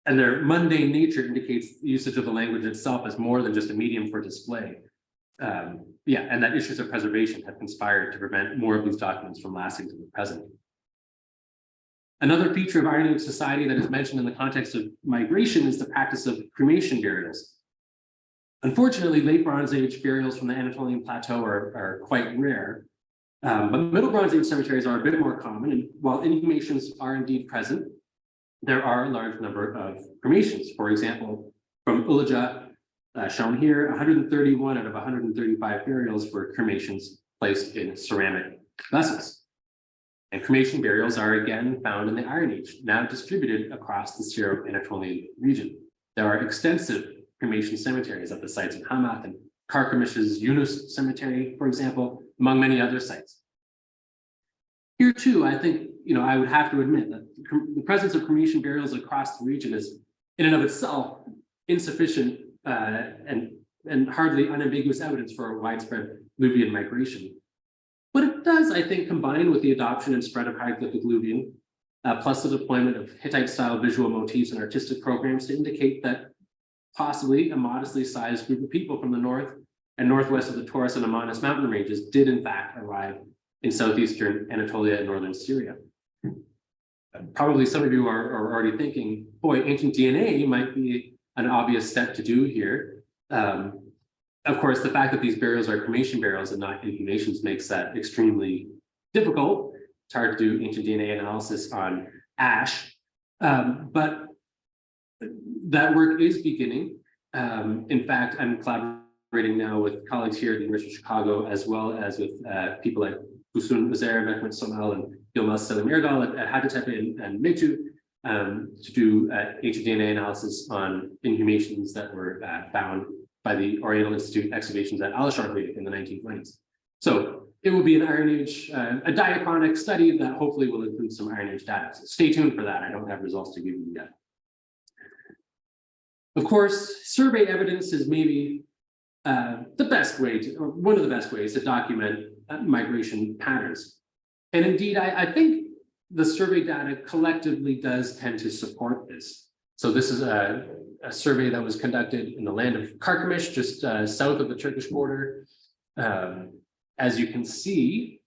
And their mundane nature indicates the usage of the language itself as more than just a medium for display. And that issues of preservation have conspired to prevent more of these documents from lasting to the present. Another feature of Iron Age society that is mentioned in the context of migration is the practice of cremation burials. Unfortunately, late Bronze Age burials from the Anatolian Plateau are quite rare, but Middle Bronze Age cemeteries are a bit more common, and while inhumations are indeed present, there are a large number of cremations. For example, from Ulaja, shown here, 131 out of 135 burials were cremations placed in ceramic vessels. And cremation burials are again found in the Iron Age, now distributed across the Syro-Anatolian region. There are extensive cremation cemeteries at the sites in Hamath and Carchemish's Yunus Cemetery, for example, among many other sites. Here too, I think, I would have to admit that the presence of cremation burials across the region is, in and of itself, insufficient and hardly unambiguous evidence for a widespread Luwian migration. But it does, I think, combine with the adoption and spread of hieroglyphic Luwian, plus the deployment of Hittite-style visual motifs and artistic programs to indicate that possibly a modestly sized group of people from the north and northwest of the Taurus and Amanus mountain ranges did in fact arrive in southeastern Anatolia and northern Syria. Probably some of you are already thinking, boy, ancient DNA might be an obvious step to do here. Of course, the fact that these burials are cremation burials and not inhumations makes that extremely difficult. It's hard to do ancient DNA analysis on ash, but that work is beginning. In fact, I'm collaborating now with colleagues here at the University of Chicago, as well as with people like Busun Uzair, Mehmet Somel, and Yilmaz Selim Erdal at Hacettepe and Metu to do ancient DNA analysis on inhumations that were found by the Oriental Institute excavations at Al-Sharqi in the 1920s. So it will be an Iron Age, a diachronic study that hopefully will include some Iron Age data. So stay tuned for that. I don't have results to give you yet. Of course, survey evidence is maybe the best way to, or one of the best ways to document migration patterns. And indeed, I think the survey data collectively does tend to support this. So this is a survey that was conducted in the land of Carchemish, just south of the Turkish border. As you can see,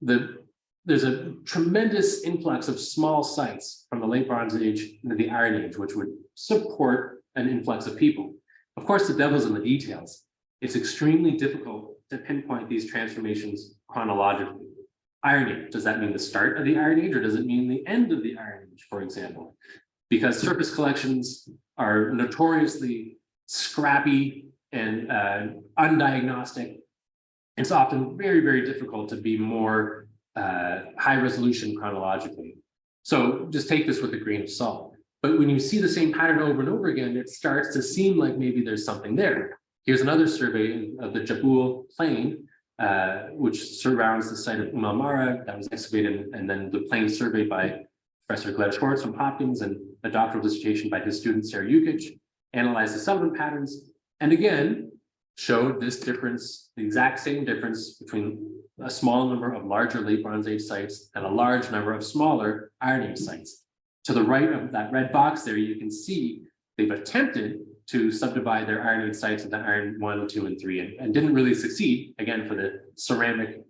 there's a tremendous influx of small sites from the late Bronze Age into the Iron Age, which would support an influx of people. Of course, the devil's in the details. It's extremely difficult to pinpoint these transformations chronologically. Iron Age, does that mean the start of the Iron Age, or does it mean the end of the Iron Age, for example? Because surface collections are notoriously scrappy and undiagnostic. It's often very, very difficult to be more high resolution chronologically. So just take this with a grain of salt. But when you see the same pattern over and over again, it starts to seem like maybe there's something there. Here's another survey of the Jabul Plain, which surrounds the site of Al Mara that was excavated, and then the plain surveyed by Professor Glenn Schwartz from Hopkins, and a doctoral dissertation by his student Sarah Yukich, analyzed the settlement patterns, and again, showed this difference, the exact same difference between a small number of larger late Bronze Age sites and a large number of smaller Iron Age sites. To the right of that red box there, you can see they've attempted to subdivide their Iron Age sites into Iron 1, 2, and 3, and didn't really succeed, again, for the ceramic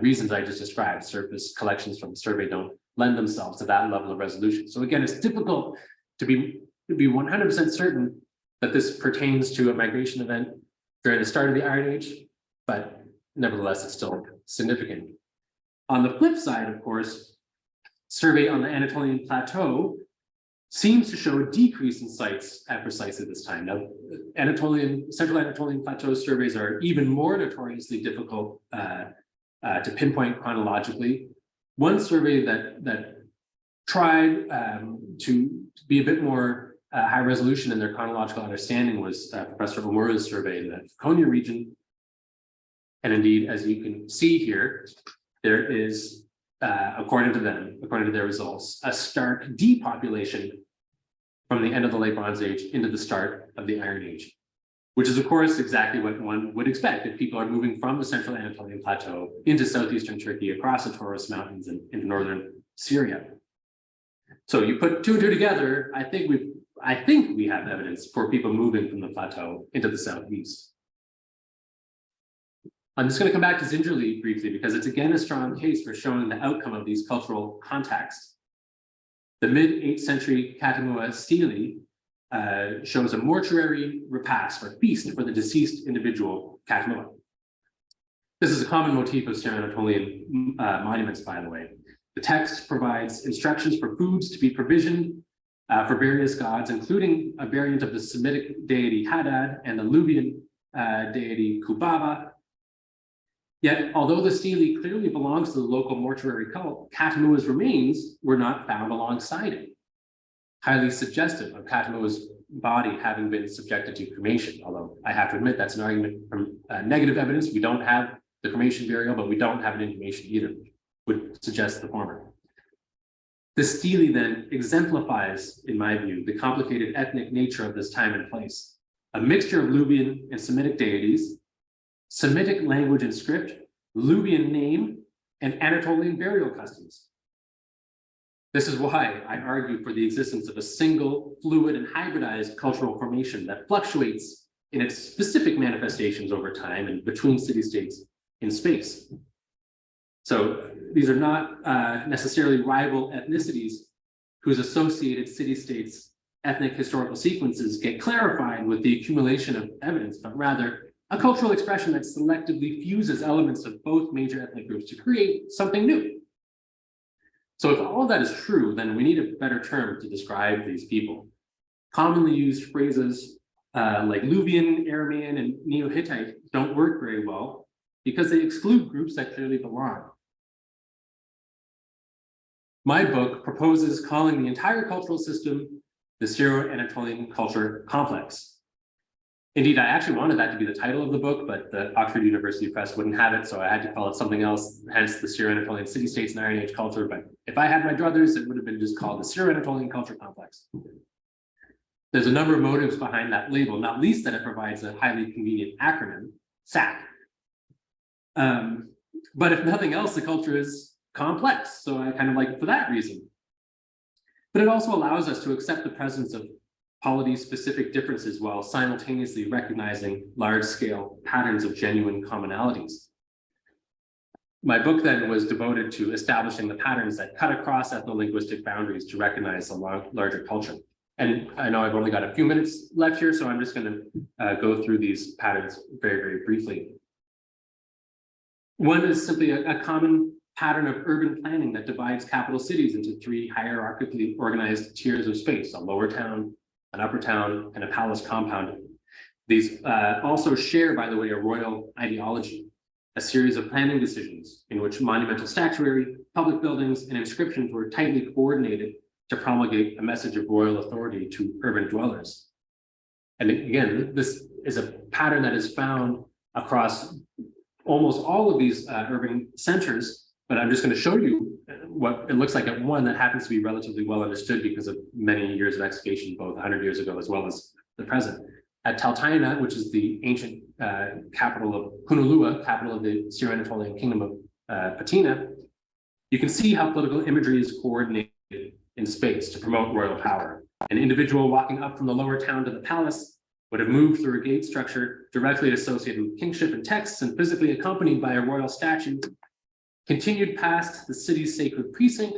reasons I just described. Surface collections from the survey don't lend themselves to that level of resolution. So again, it's difficult to be 100% certain that this pertains to a migration event during the start of the Iron Age, but nevertheless, it's still significant. On the flip side, of course, survey on the Anatolian Plateau seems to show a decrease in sites at precisely this time. Now, Central Anatolian Plateau surveys are even more notoriously difficult to pinpoint chronologically. One survey that tried to be a bit more high resolution in their chronological understanding was Professor Omura's survey in the Konya region. And indeed, as you can see here, there is, according to them, according to their results, a stark depopulation from the end of the Late Bronze Age into the start of the Iron Age, which is, of course, exactly what one would expect if people are moving from the Central Anatolian Plateau into southeastern Turkey, across the Taurus Mountains, and into northern Syria. So you put two and two together, I think we have evidence for people moving from the plateau into the southeast. I'm just going to come back to Zingerle briefly because it's again a strong case for showing the outcome of these cultural contexts. The mid-8th century Katamua stele shows a mortuary repast or feast for the deceased individual Katamua. This is a common motif of Syro-Anatolian monuments, by the way. The text provides instructions for foods to be provisioned for various gods, including a variant of the Semitic deity Hadad and the Luwian deity Kubaba. Yet, although the stele clearly belongs to the local mortuary cult, Katamua's remains were not found alongside it, highly suggestive of Katamua's body having been subjected to cremation, although I have to admit that's an argument from negative evidence. We don't have the cremation burial, but we don't have an inhumation either, would suggest the former. The stele then exemplifies, in my view, the complicated ethnic nature of this time and place. A mixture of Luwian and Semitic deities, Semitic language and script, Luwian name, and Anatolian burial customs. This is why I argue for the existence of a single, fluid, and hybridized cultural formation that fluctuates in its specific manifestations over time and between city-states in space. So these are not necessarily rival ethnicities whose associated city-states ethnic historical sequences get clarified with the accumulation of evidence, but rather a cultural expression that selectively fuses elements of both major ethnic groups to create something new. So if all of that is true, then we need a better term to describe these people. Commonly used phrases like Luwian, Aramean, and Neo-Hittite don't work very well because they exclude groups that clearly belong. My book proposes calling the entire cultural system the Syro-Anatolian culture complex. Indeed, I actually wanted that to be the title of the book, but the Oxford University Press wouldn't have it, so I had to call it something else, hence the Syro-Anatolian city-states and Iron Age culture. But if I had my druthers, it would have been just called the Syro-Anatolian culture complex. There's a number of motives behind that label, not least that it provides a highly convenient acronym, SAC. But if nothing else, the culture is complex, so I kind of like it for that reason. But it also allows us to accept the presence of polity-specific differences while simultaneously recognizing large-scale patterns of genuine commonalities. My book then was devoted to establishing the patterns that cut across ethnolinguistic boundaries to recognize a larger culture. And I know I've only got a few minutes left here, so I'm just going to go through these patterns very, very briefly. One is simply a common pattern of urban planning that divides capital cities into three hierarchically organized tiers of space: a lower town, an upper town, and a palace compound. These also share, by the way, a royal ideology. a series of planning decisions in which monumental statuary, public buildings, and inscriptions were tightly coordinated to promulgate a message of royal authority to urban dwellers. And again, this is a pattern that is found across almost all of these urban centers, but I'm just going to show you what it looks like at one that happens to be relatively well understood because of many years of excavation, both 100 years ago as well as the present. At Taltaina, which is the ancient capital of Hunalua, capital of the Syro-Anatolian kingdom of Patina, you can see how political imagery is coordinated in space to promote royal power. An individual walking up from the lower town to the palace would have moved through a gate structure directly associated with kingship and texts and physically accompanied by a royal statue, continued past the city's sacred precinct,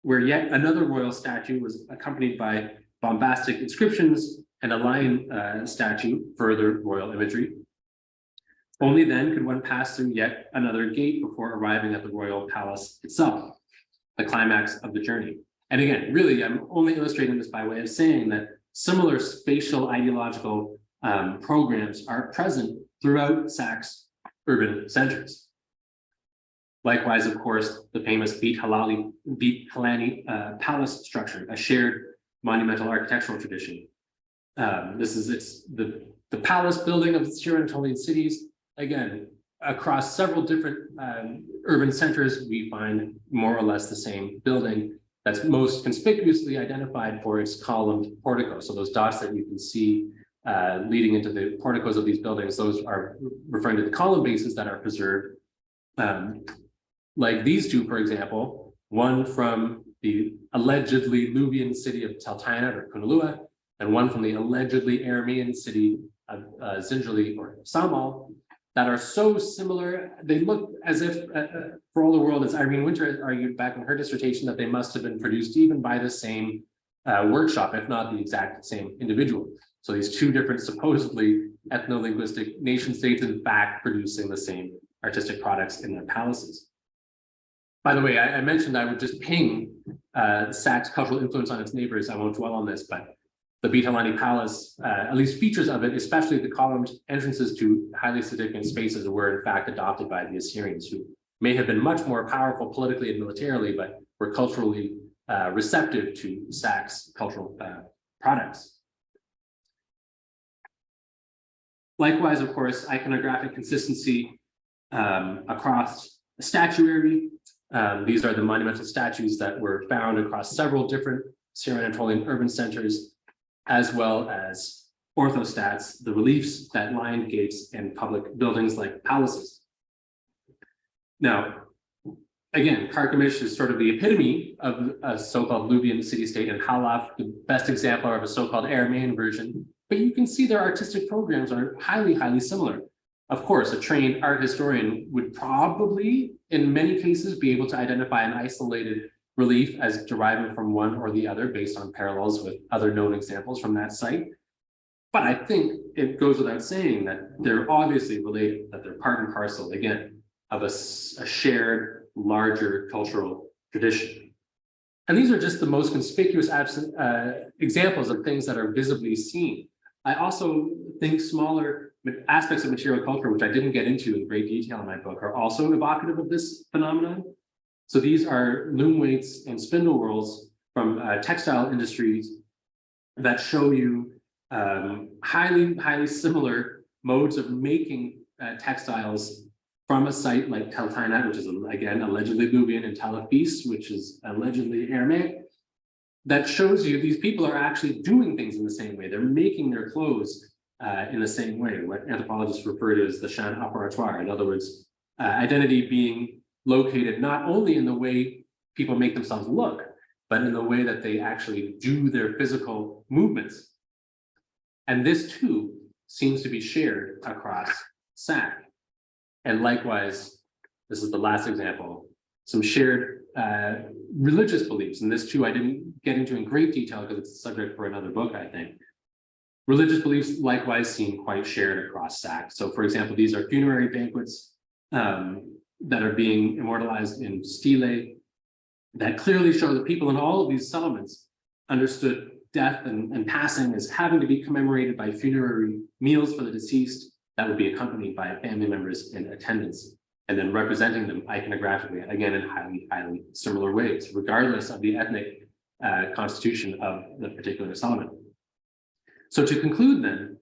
where yet another royal statue was accompanied by bombastic inscriptions and a lion statue, further royal imagery. Only then could one pass through yet another gate before arriving at the royal palace itself, the climax of the journey. And again, really, I'm only illustrating this by way of saying that similar spatial ideological programs are present throughout SAC's urban centers. Likewise, of course, the famous Beit Halani palace structure, a shared monumental architectural tradition. It's the palace building of the Syro-Anatolian cities. Again, across several different urban centers, we find more or less the same building that's most conspicuously identified for its columned portico. So those dots that you can see leading into the porticos of these buildings, those are referring to the column bases that are preserved. Like these two, for example, one from the allegedly Luvian city of Taltaina or Kunalua, and one from the allegedly Aramean city of Zinjali or Samal, that are so similar, they look as if, for all the world, as Irene Winter argued back in her dissertation, that they must have been produced even by the same workshop, if not the exact same individual. So these two different supposedly ethnolinguistic nation states, in fact, producing the same artistic products in their palaces. By the way, I mentioned I would just ping SAC's cultural influence on its neighbors. I won't dwell on this, but the Beit Halani Palace, at least features of it, especially the columned entrances to highly significant spaces, were in fact adopted by the Assyrians, who may have been much more powerful politically and militarily, but were culturally receptive to SAC's cultural products. Likewise, of course, iconographic consistency across statuary. These are the monumental statues that were found across several different Syro-Anatolian urban centers, as well as orthostats, the reliefs that lined gates and public buildings like palaces. Now, again, Carchemish is sort of the epitome of a so-called Luvian city-state, and Halaf, the best example of a so-called Aramean version. But you can see their artistic programs are highly, highly similar. Of course, a trained art historian would probably, in many cases, be able to identify an isolated relief as deriving from one or the other based on parallels with other known examples from that site. But I think it goes without saying that they're obviously related, that they're part and parcel, again, of a shared, larger cultural tradition. And these are just the most conspicuous examples of things that are visibly seen. I also think smaller aspects of material culture, which I didn't get into in great detail in my book, are also evocative of this phenomenon. So these are loom weights and spindle whorls from textile industries that show you highly, highly similar modes of making textiles from a site like Taltaina, which is, again, allegedly Luvian, and Talafis, which is allegedly Aramaic. That shows you these people are actually doing things in the same way. They're making their clothes in the same way, what anthropologists refer to as the champ operatoire. In other words, identity being located not only in the way people make themselves look, but in the way that they actually do their physical movements. And this too seems to be shared across SAC. And likewise, this is the last example, some shared religious beliefs. And this too, I didn't get into in great detail because it's a subject for another book, I think. Religious beliefs likewise seem quite shared across SAC. So for example, these are funerary banquets that are being immortalized in stele that clearly show that people in all of these settlements understood death and passing as having to be commemorated by funerary meals for the deceased, that would be accompanied by family members in attendance, and then representing them iconographically, again, in highly similar ways, regardless of the ethnic constitution of the particular settlement. So to conclude then,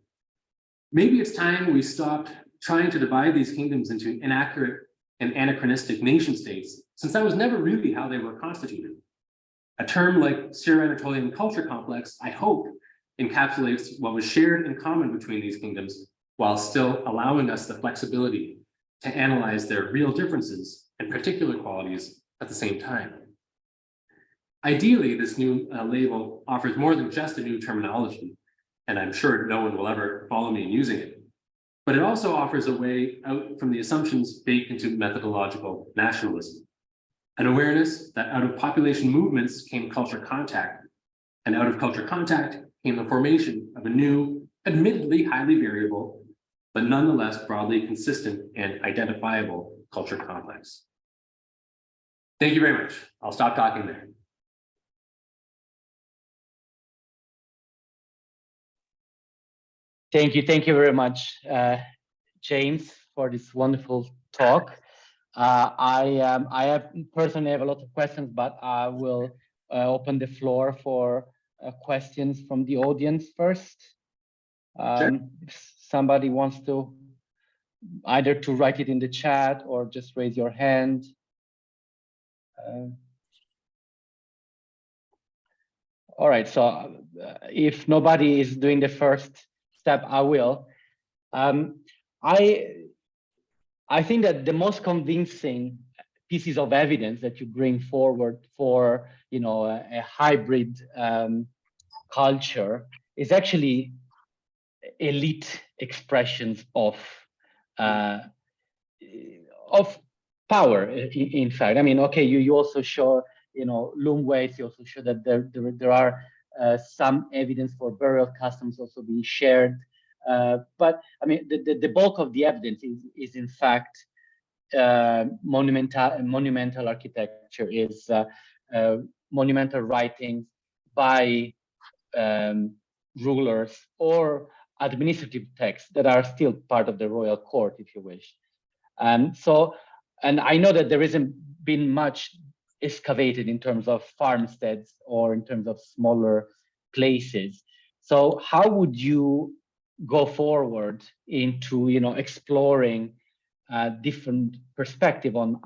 maybe it's time we stopped trying to divide these kingdoms into inaccurate and anachronistic nation states, since that was never really how they were constituted. A term like Syro-Anatolian culture complex, I hope, encapsulates what was shared in common between these kingdoms, while still allowing us the flexibility to analyze their real differences and particular qualities at the same time. Ideally, this new label offers more than just a new terminology, and I'm sure no one will ever follow me in using it, but it also offers a way out from the assumptions baked into methodological nationalism. An awareness that out of population movements came culture contact, and out of culture contact came the formation of a new, admittedly highly variable, but nonetheless broadly consistent and identifiable culture complex. Thank you very much. I'll stop talking there. Thank you very much, James, for this wonderful talk. I personally have a lot of questions, but I will open the floor for questions from the audience first. Sure. If somebody wants to either to write it in the chat or just raise your hand. All right, so if nobody is doing the first step, I will. I think that the most convincing pieces of evidence that you bring forward for, a hybrid culture is actually elite expressions of power. In fact, I mean, okay, you also show, loom weights. You also show that there are some evidence for burial customs also being shared. But I mean, the bulk of the evidence is in fact monumental architecture, is monumental writings by rulers or administrative texts that are still part of the royal court, if you wish. And I know that there hasn't been much excavated in terms of farmsteads or in terms of smaller places. So how would you go forward into exploring different perspective on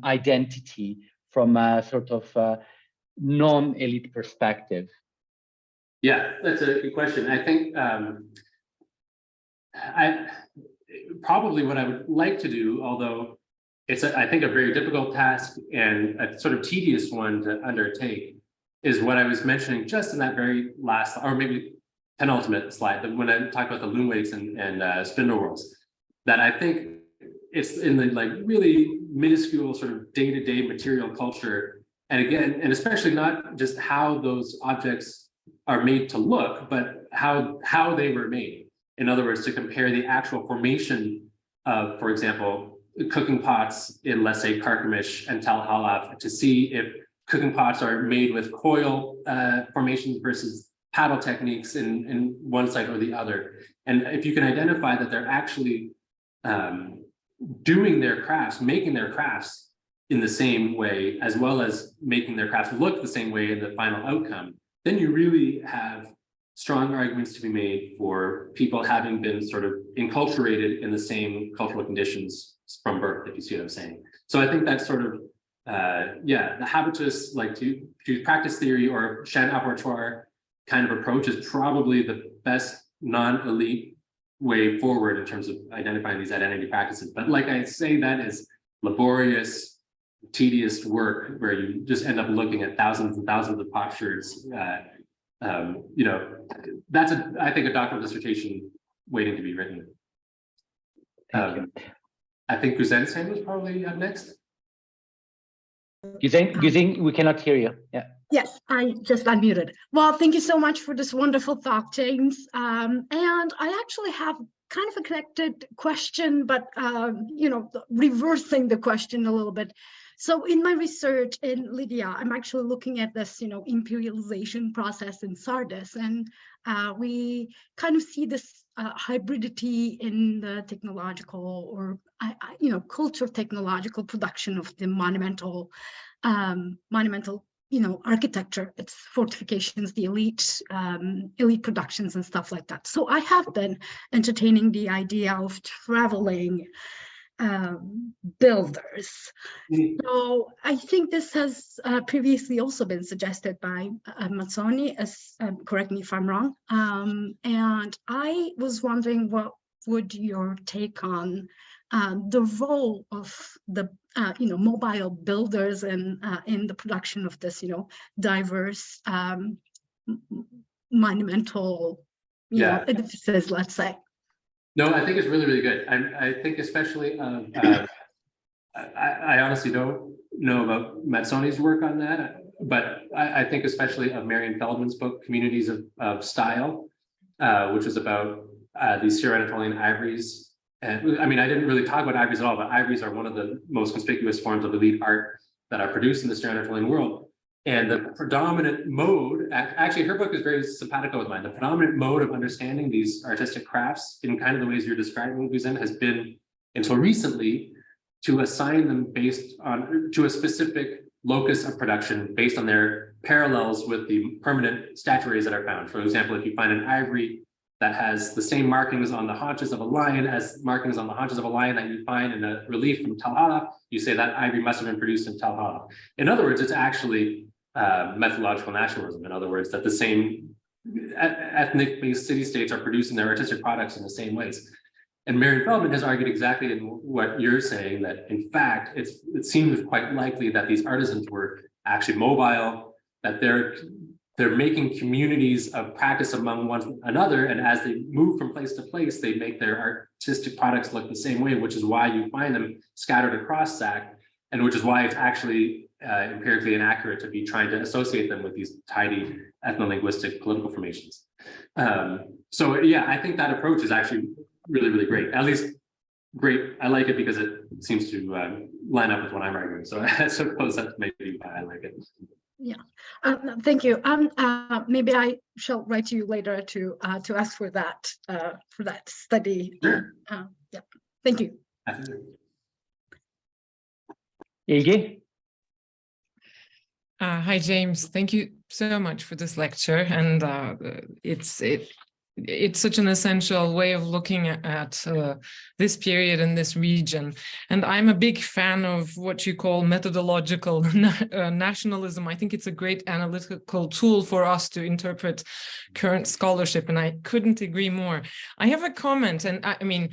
identity from a sort of non-elite perspective? Yeah, that's a good question. I think probably what I would like to do, although it's I think a very difficult task and a sort of tedious one to undertake, is what I was mentioning just in that very last, or maybe penultimate slide, when I talk about the loom weights and spindle whorls, that I think it's in the really minuscule sort of day-to-day material culture, and again, and especially not just how those objects are made to look, but how they were made. In other words, to compare the actual formation of, for example, cooking pots in, let's say, Carchemish and Tel Halaf, to see if cooking pots are made with coil formations versus paddle techniques in one side or the other. And if you can identify that they're actually doing their crafts, making their crafts in the same way, as well as making their crafts look the same way in the final outcome, then you really have strong arguments to be made for people having been sort of enculturated in the same cultural conditions from birth, if you see what I'm saying. So I think that's sort of, the habitus, to practice theory or champ apertoire kind of approach is probably the best non-elite way forward in terms of identifying these identity practices. But like I say, that is laborious, tedious work where you just end up looking at thousands and thousands of potsherds. That's I think a doctoral dissertation waiting to be written. I think Guzen's hand was probably up next. Guzen, we cannot hear you. Yeah. Yes, I just unmuted. Well, thank you so much for this wonderful talk, James. And I actually have kind of a connected question, but reversing the question a little bit. So in my research in Lydia, I'm actually looking at this, imperialization process in Sardis, and we kind of see this hybridity in the technological or cultural technological production of the monumental architecture, its fortifications, the elite productions and stuff like that. So I have been entertaining the idea of traveling builders. So I think this has previously also been suggested by Mazzoni, as correct me if I'm wrong. And I was wondering, what would your take on the role of the mobile builders and in the production of this diverse monumental edifices, let's say? No, I think it's really, really good. I think especially, I honestly don't know about Mazzoni's work on that, but I think especially of Marion Feldman's book, Communities of Style, which was about these Syro-Anatolian ivories. And I mean, I didn't really talk about ivories at all, but ivories are one of the most conspicuous forms of elite art that are produced in the Syro-Anatolian world. And the predominant mode, actually her book is very simpatico with mine, the predominant mode of understanding these artistic crafts in kind of the ways you're describing these in has been, until recently, to assign them to a specific locus of production based on their parallels with the permanent statuaries that are found. For example, if you find an ivory that has the same markings on the haunches of a lion as markings on the haunches of a lion that you find in a relief from Tel Hara, you say that ivory must have been produced in Tel Hara. In other words, it's actually methodological nationalism. In other words, that the same ethnic-based city-states are producing their artistic products in the same ways. And Marion Feldman has argued exactly in what you're saying, that in fact, it seems quite likely that these artisans were actually mobile, that they're making communities of practice among one another, and as they move from place to place, they make their artistic products look the same way, which is why you find them scattered across SAC, and which is why it's actually empirically inaccurate to be trying to associate them with these tidy ethnolinguistic political formations. So yeah, I think that approach is actually really, really great. At least great. I like it because it seems to line up with what I'm arguing. So I suppose that's maybe why I like it. Yeah, thank you. Maybe I shall write to you later to ask for that study. Sure. Yeah, thank you. Ilgi? Hi, James. Thank you so much for this lecture. And it's such an essential way of looking at this period and this region. And I'm a big fan of what you call methodological nationalism. I think it's a great analytical tool for us to interpret current scholarship, and I couldn't agree more. I have a comment, and I mean,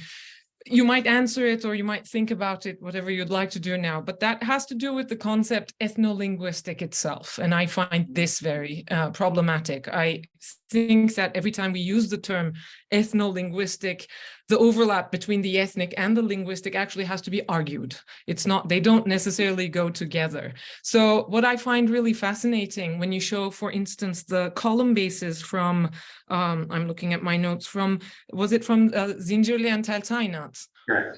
you might answer it or you might think about it, whatever you'd like to do now, but that has to do with the concept ethnolinguistic itself. And I find this very problematic. I think that every time we use the term ethnolinguistic, the overlap between the ethnic and the linguistic actually has to be argued. It's not, they don't necessarily go together. So what I find really fascinating when you show, for instance, the column bases from, I'm looking at my notes from, was it from Zincirli and Tel Tainat? Correct.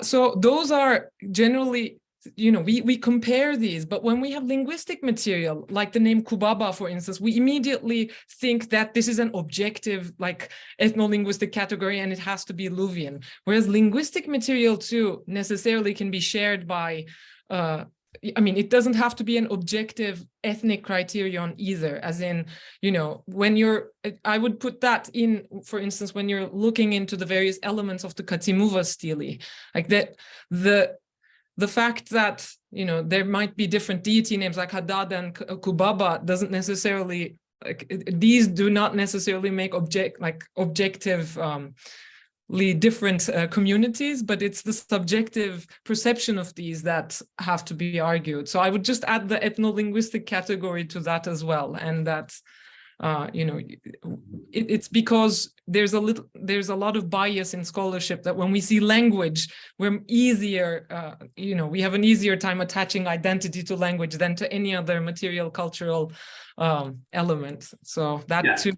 So those are generally, you know, we compare these, but when we have linguistic material, like the name Kubaba, for instance, we immediately think that this is an objective, like ethno-linguistic category, and it has to be Luwian. Whereas linguistic material too necessarily can be shared by, I mean, it doesn't have to be an objective ethnic criterion either, as in, you know, when you're, I would put that in, for instance, when you're looking into the various elements of the Katimuva stele, like that, the fact that, you know, there might be different deity names like Haddad and Kubaba doesn't necessarily, like, these do not necessarily make objectively different communities, but it's the subjective perception of these that have to be argued. So I would just add the ethno-linguistic category to that as well, and that you know, it's because there's a lot of bias in scholarship that when we see language, we're easier, you know, we have an easier time attaching identity to language than to any other material cultural element. So that too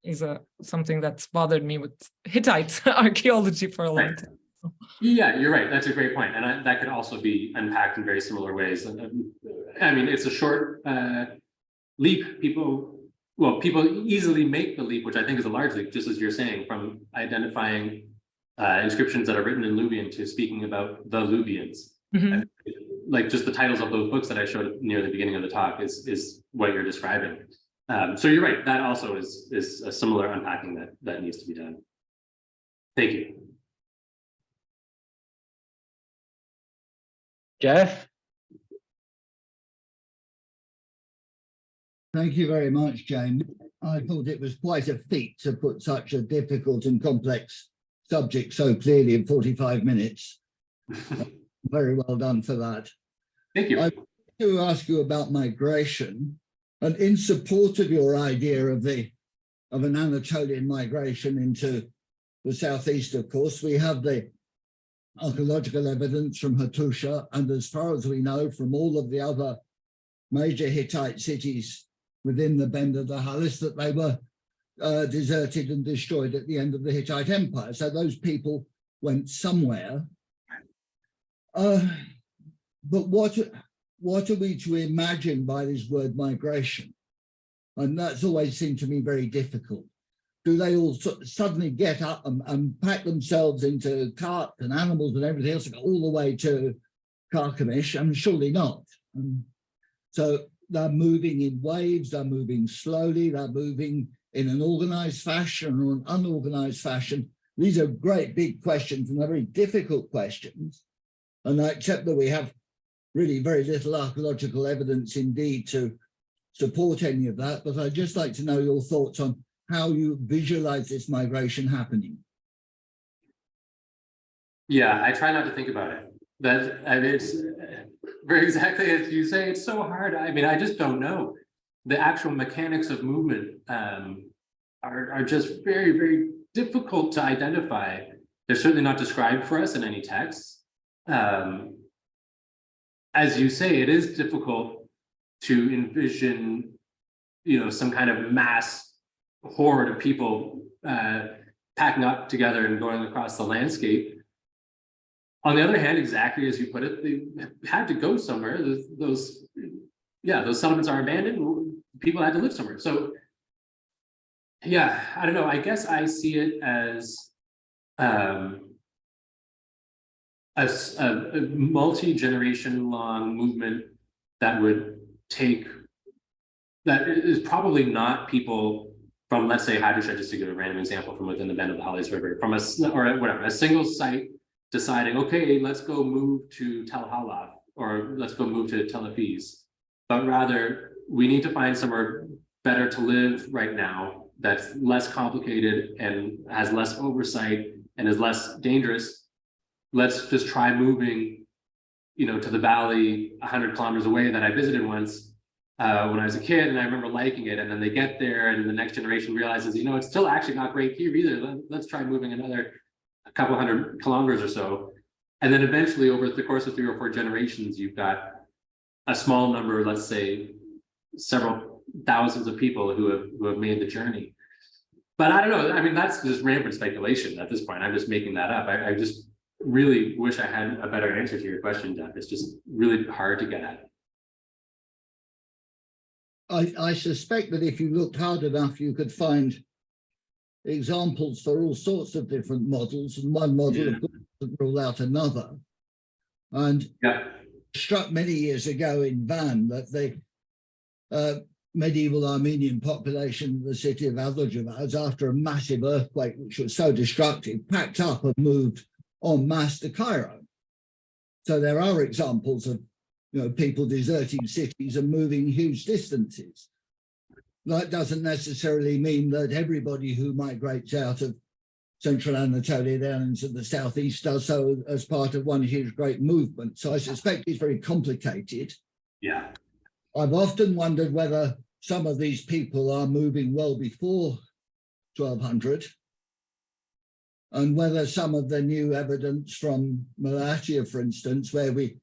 is something that's bothered me with Hittite archaeology for a long time. Yeah, you're right. That's a great point. And that could also be unpacked in very similar ways. I mean, it's a short leap. People well, people easily make the leap, which I think is a large leap, just as you're saying, from identifying inscriptions that are written in Luwian to speaking about the Luwians. Mhm. Like just the titles of those books that I showed near the beginning of the talk is what you're describing. So you're right, that also is a similar unpacking that needs to be done. Thank you. Jeff? Thank you very much, James. I thought it was quite a feat to put such a difficult and complex subject so clearly in 45 minutes. Very well done for that. Thank you. I want to ask you about migration, and in support of your idea of an Anatolian migration into the southeast, of course, we have the archaeological evidence from Hattusha, and as far as we know from all of the other major Hittite cities within the bend of the Halys, that they were deserted and destroyed at the end of the Hittite Empire. So those people went somewhere. But what are we to imagine by this word migration? And that's always seemed to me very difficult. Do they all suddenly get up and pack themselves into carts and animals and everything else and go all the way to Carchemish? I mean, surely not. So they're moving in waves, they're moving slowly, they're moving in an organized fashion or an unorganized fashion. These are great big questions, and they're very difficult questions. And I accept that we have really very little archaeological evidence indeed to support any of that, but I'd just like to know your thoughts on how you visualize this migration happening. Yeah, I try not to think about it. It's very exactly as you say, it's so hard. I mean, I just don't know. The actual mechanics of movement are just very, very difficult to identify. They're certainly not described for us in any texts. As you say, it is difficult to envision, some kind of mass horde of people packing up together and going across the landscape. On the other hand, exactly as you put it, they had to go somewhere. Those settlements are abandoned. People had to live somewhere. So, yeah, I don't know. I guess I see it as a multi-generation long movement that is probably not people from, let's say, Hattusha, just to give a random example, from within the bend of the Halys River, from a single site deciding, okay, let's go move to Tel Halaf, or let's go move to Tel Aviv, but rather we need to find somewhere better to live right now that's less complicated and has less oversight and is less dangerous. Let's just try moving, to the valley 100 kilometers away that I visited once when I was a kid, and I remember liking it. And then they get there, and the next generation realizes, it's still actually not great here either. Let's try moving another couple hundred kilometers or so. And then eventually, over the course of 3 or 4 generations, you've got a small number, let's say several thousands of people who have made the journey. But I don't know. I mean, that's just rampant speculation at this point. I'm just making that up. I just really wish I had a better answer to your question, Jeff. It's just really hard to get at. I suspect that if you looked hard enough, you could find examples for all sorts of different models, and one model of course doesn't rule out another. And struck many years ago in Van that the medieval Armenian population of the city of Adlajavaz, after a massive earthquake which was so destructive, packed up and moved en masse to Cairo. So there are examples of people deserting cities and moving huge distances. That doesn't necessarily mean that everybody who migrates out of central Anatolia down into the southeast does so as part of one huge great movement. So I suspect it's very complicated. Yeah. I've often wondered whether some of these people are moving well before 1200, and whether some of the new evidence from Malatia, for instance, where we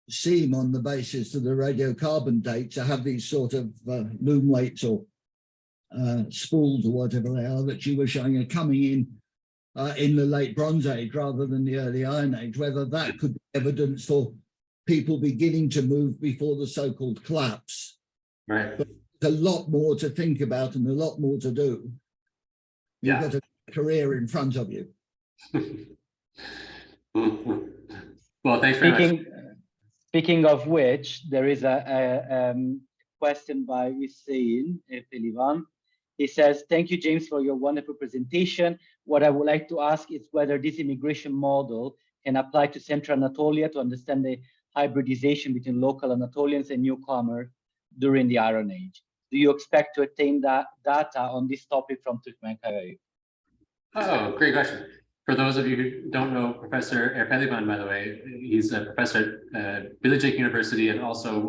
seem on the basis of the radiocarbon date to have these sort of loom weights or spools or whatever they are that you were showing are coming in the late Bronze Age rather than the early Iron Age, whether that could be evidence for people beginning to move before the so-called collapse. Right. But a lot more to think about and a lot more to do. You've got a career in front of you. Well, thanks very much. Speaking of which, there is a question by Hussein Pelivan. He says, thank you, James, for your wonderful presentation. What I would like to ask is whether this immigration model can apply to Central Anatolia to understand the hybridization between local Anatolians and newcomers during the Iron Age. Do you expect to attain that data on this topic from Turkmenkaya? Oh, great question. For those of you who don't know Professor Erpelivan, by the way, he's a professor at Bilkent University and also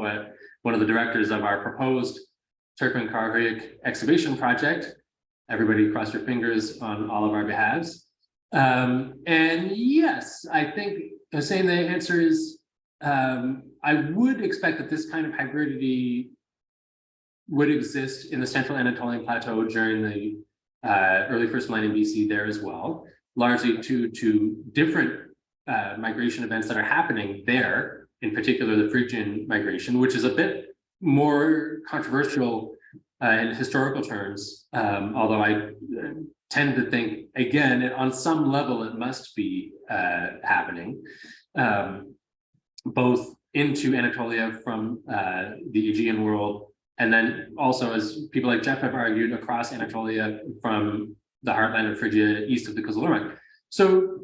one of the directors of our proposed Turkmen-Karahuyuk excavation project. Everybody cross your fingers on all of our behalves. And yes, I think Hussein, the answer is I would expect that this kind of hybridity would exist in the Central Anatolian Plateau during the early first millennium BC there as well, largely due to different migration events that are happening there, in particular the Phrygian migration, which is a bit more controversial in historical terms, although I tend to think, again, on some level it must be happening, both into Anatolia from the Aegean world, and then also, as people like Jeff have argued, across Anatolia from the heartland of Phrygia east of the Kızılırmak. So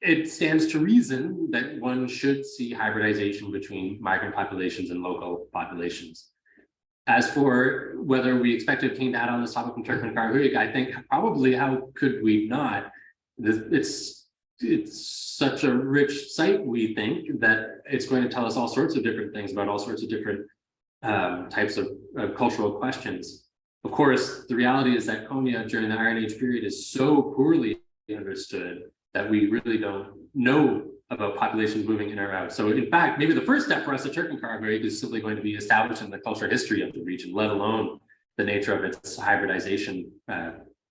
it stands to reason that one should see hybridization between migrant populations and local populations. As for whether we expect to obtain data on this topic from Turkmen-Karahuyuk, I think probably how could we not? It's such a rich site, we think, that it's going to tell us all sorts of different things about all sorts of different types of cultural questions. Of course, the reality is that Konya during the Iron Age period is so poorly understood that we really don't know about populations moving in or out. So in fact, maybe the first step for us at Turkmen-Karahuyuk is simply going to be establishing the cultural history of the region, let alone the nature of its hybridization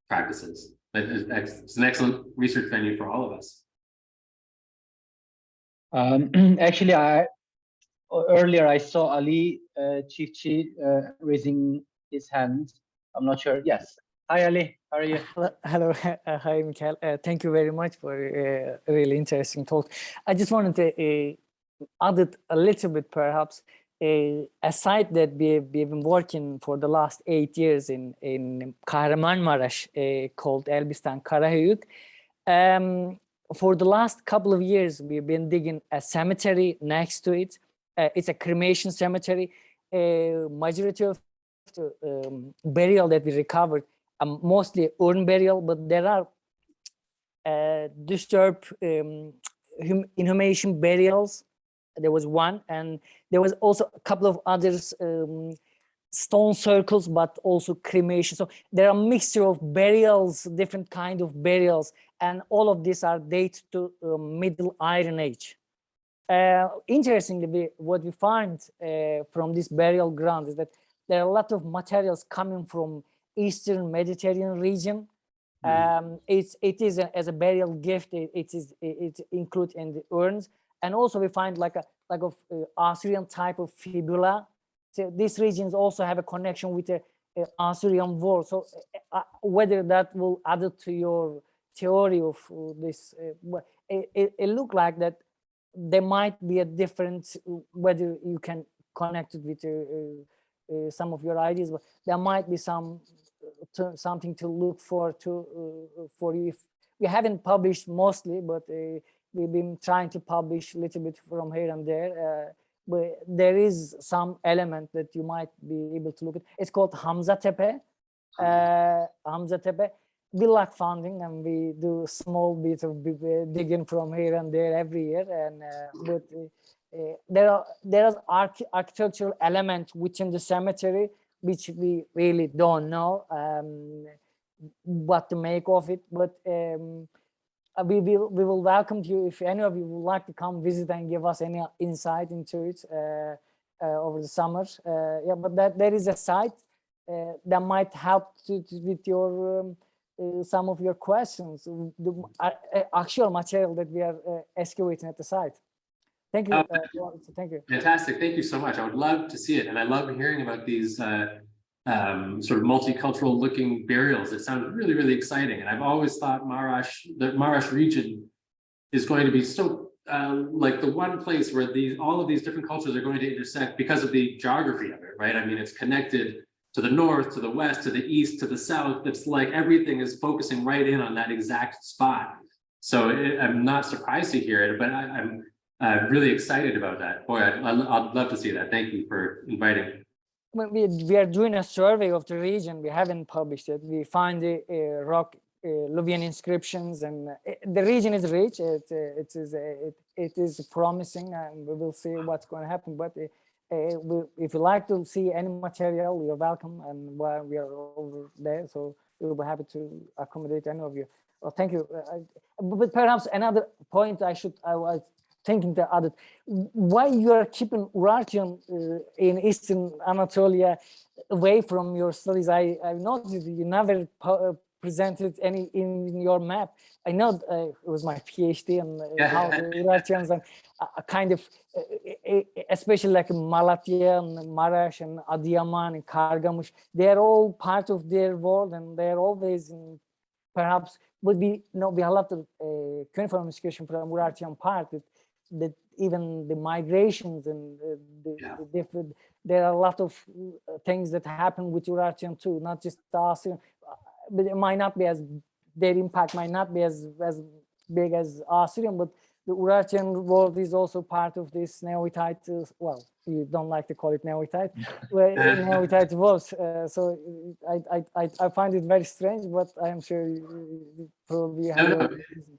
practices. It's an excellent research venue for all of us. Actually, earlier I saw Ali Çiftçi raising his hand. I'm not sure. Yes. Hi, Ali. How are you? Hello. Hi, Mikhail. Thank you very much for a really interesting talk. I just wanted to add it a little bit, perhaps, a site that we've been working for the last 8 years in Kahramanmaraş called Elbistan Karahuyuk. For the last couple of years, we've been digging a cemetery next to it. It's a cremation cemetery. Majority of the burial that we recovered, mostly urn burial, but there are disturbed inhumation burials. There was one, and there was also a couple of others, stone circles, but also cremation. So there are a mixture of burials, different kind of burials, and all of these are dated to Middle Iron Age. Interestingly, what we find from this burial ground is that there are a lot of materials coming from Eastern Mediterranean region. It is as a burial gift. It's included in the urns, and also we find like of Assyrian type of fibula. So these regions also have a connection with the Assyrian war. So whether that will add to your theory of this, it looked like that there might be a difference, whether you can connect it with some of your ideas, but there might be something to look for you. If we haven't published mostly, but we've been trying to publish a little bit from here and there. But there is some element that you might be able to look at. It's called Hamzatepe. Hamzatepe. We lack funding, and we do small bits of digging from here and there every year. And but there are architectural elements within the cemetery which we really don't know what to make of it. But we will welcome you if any of you would like to come visit and give us any insight into it over the summer. Yeah, but there is a site that might help with your some of your questions, the actual material that we are excavating at the site. Thank you. Thank you. Fantastic. Thank you so much. I would love to see it. And I love hearing about these sort of multicultural looking burials. It sounds really, really exciting. And I've always thought the Marash region is going to be so like the one place where all of these different cultures are going to intersect because of the geography of it, right? I mean, it's connected to the north, to the west, to the east, to the south. It's like everything is focusing right in on that exact spot. So I'm not surprised to hear it, but I'm really excited about that. Boy, I'd love to see that. Thank you for inviting. We are doing a survey of the region. We haven't published it. We find the rock Luvian inscriptions, and the region is rich. It is promising, and we will see what's going to happen. But if you like to see any material, you're welcome, and while we are over there, so we'll be happy to accommodate any of you. Well, thank you. But perhaps another point I was thinking the other, why you are keeping Urartian in Eastern Anatolia away from your studies? I've noticed you never presented any in your map. I know it was my PhD and how the Urartians are kind of, especially like Malatya and Marash and Adiyaman and Kargamush, they are all part of their world, and they are always perhaps would be we have a lot of cuneiform discussion from Urartian part that even the migrations and the different, there are a lot of things that happen with Urartian too, not just the Assyrian, but it might not be as, their impact might not be as big as Assyrian, but the Urartian world is also part of this Neolithite, well, you don't like to call it Neolithite, Neolithite world. So I find it very strange, but I'm sure you probably have. No,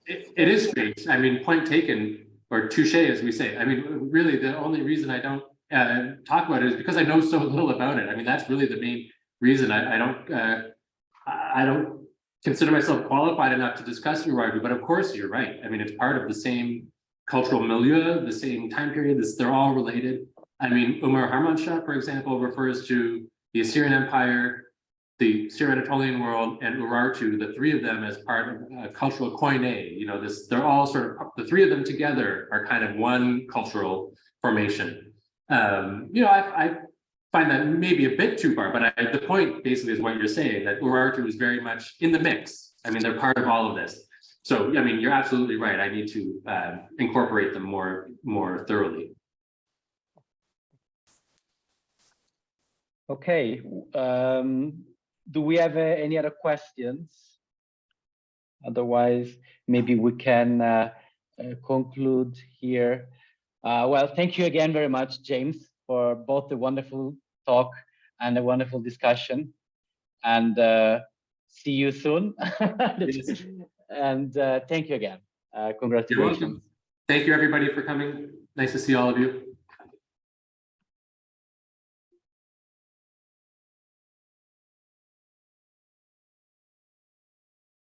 it is strange. I mean, point taken, or touche, as we say. I mean, really, the only reason I don't talk about it is because I know so little about it. I mean, that's really the main reason. I don't consider myself qualified enough to discuss Urartu, but of course you're right. I mean, it's part of the same cultural milieu, the same time period. They're all related. I mean, Umar Harmanshah, for example, refers to the Assyrian Empire, the Syro-Anatolian world, and Urartu, the three of them, as part of cultural koine. You know, they're all sort of, the three of them together are kind of one cultural formation. You know, I find that maybe a bit too far, but the point basically is what you're saying, that Urartu is very much in the mix. I mean, they're part of all of this. So, I mean, you're absolutely right. I need to incorporate them more thoroughly. Okay. Do we have any other questions? Otherwise, maybe we can conclude here. Well, thank you again very much, James, for both the wonderful talk and a wonderful discussion. And see you soon. And thank you again. Congratulations. Thank you, everybody, for coming. Nice to see all of you.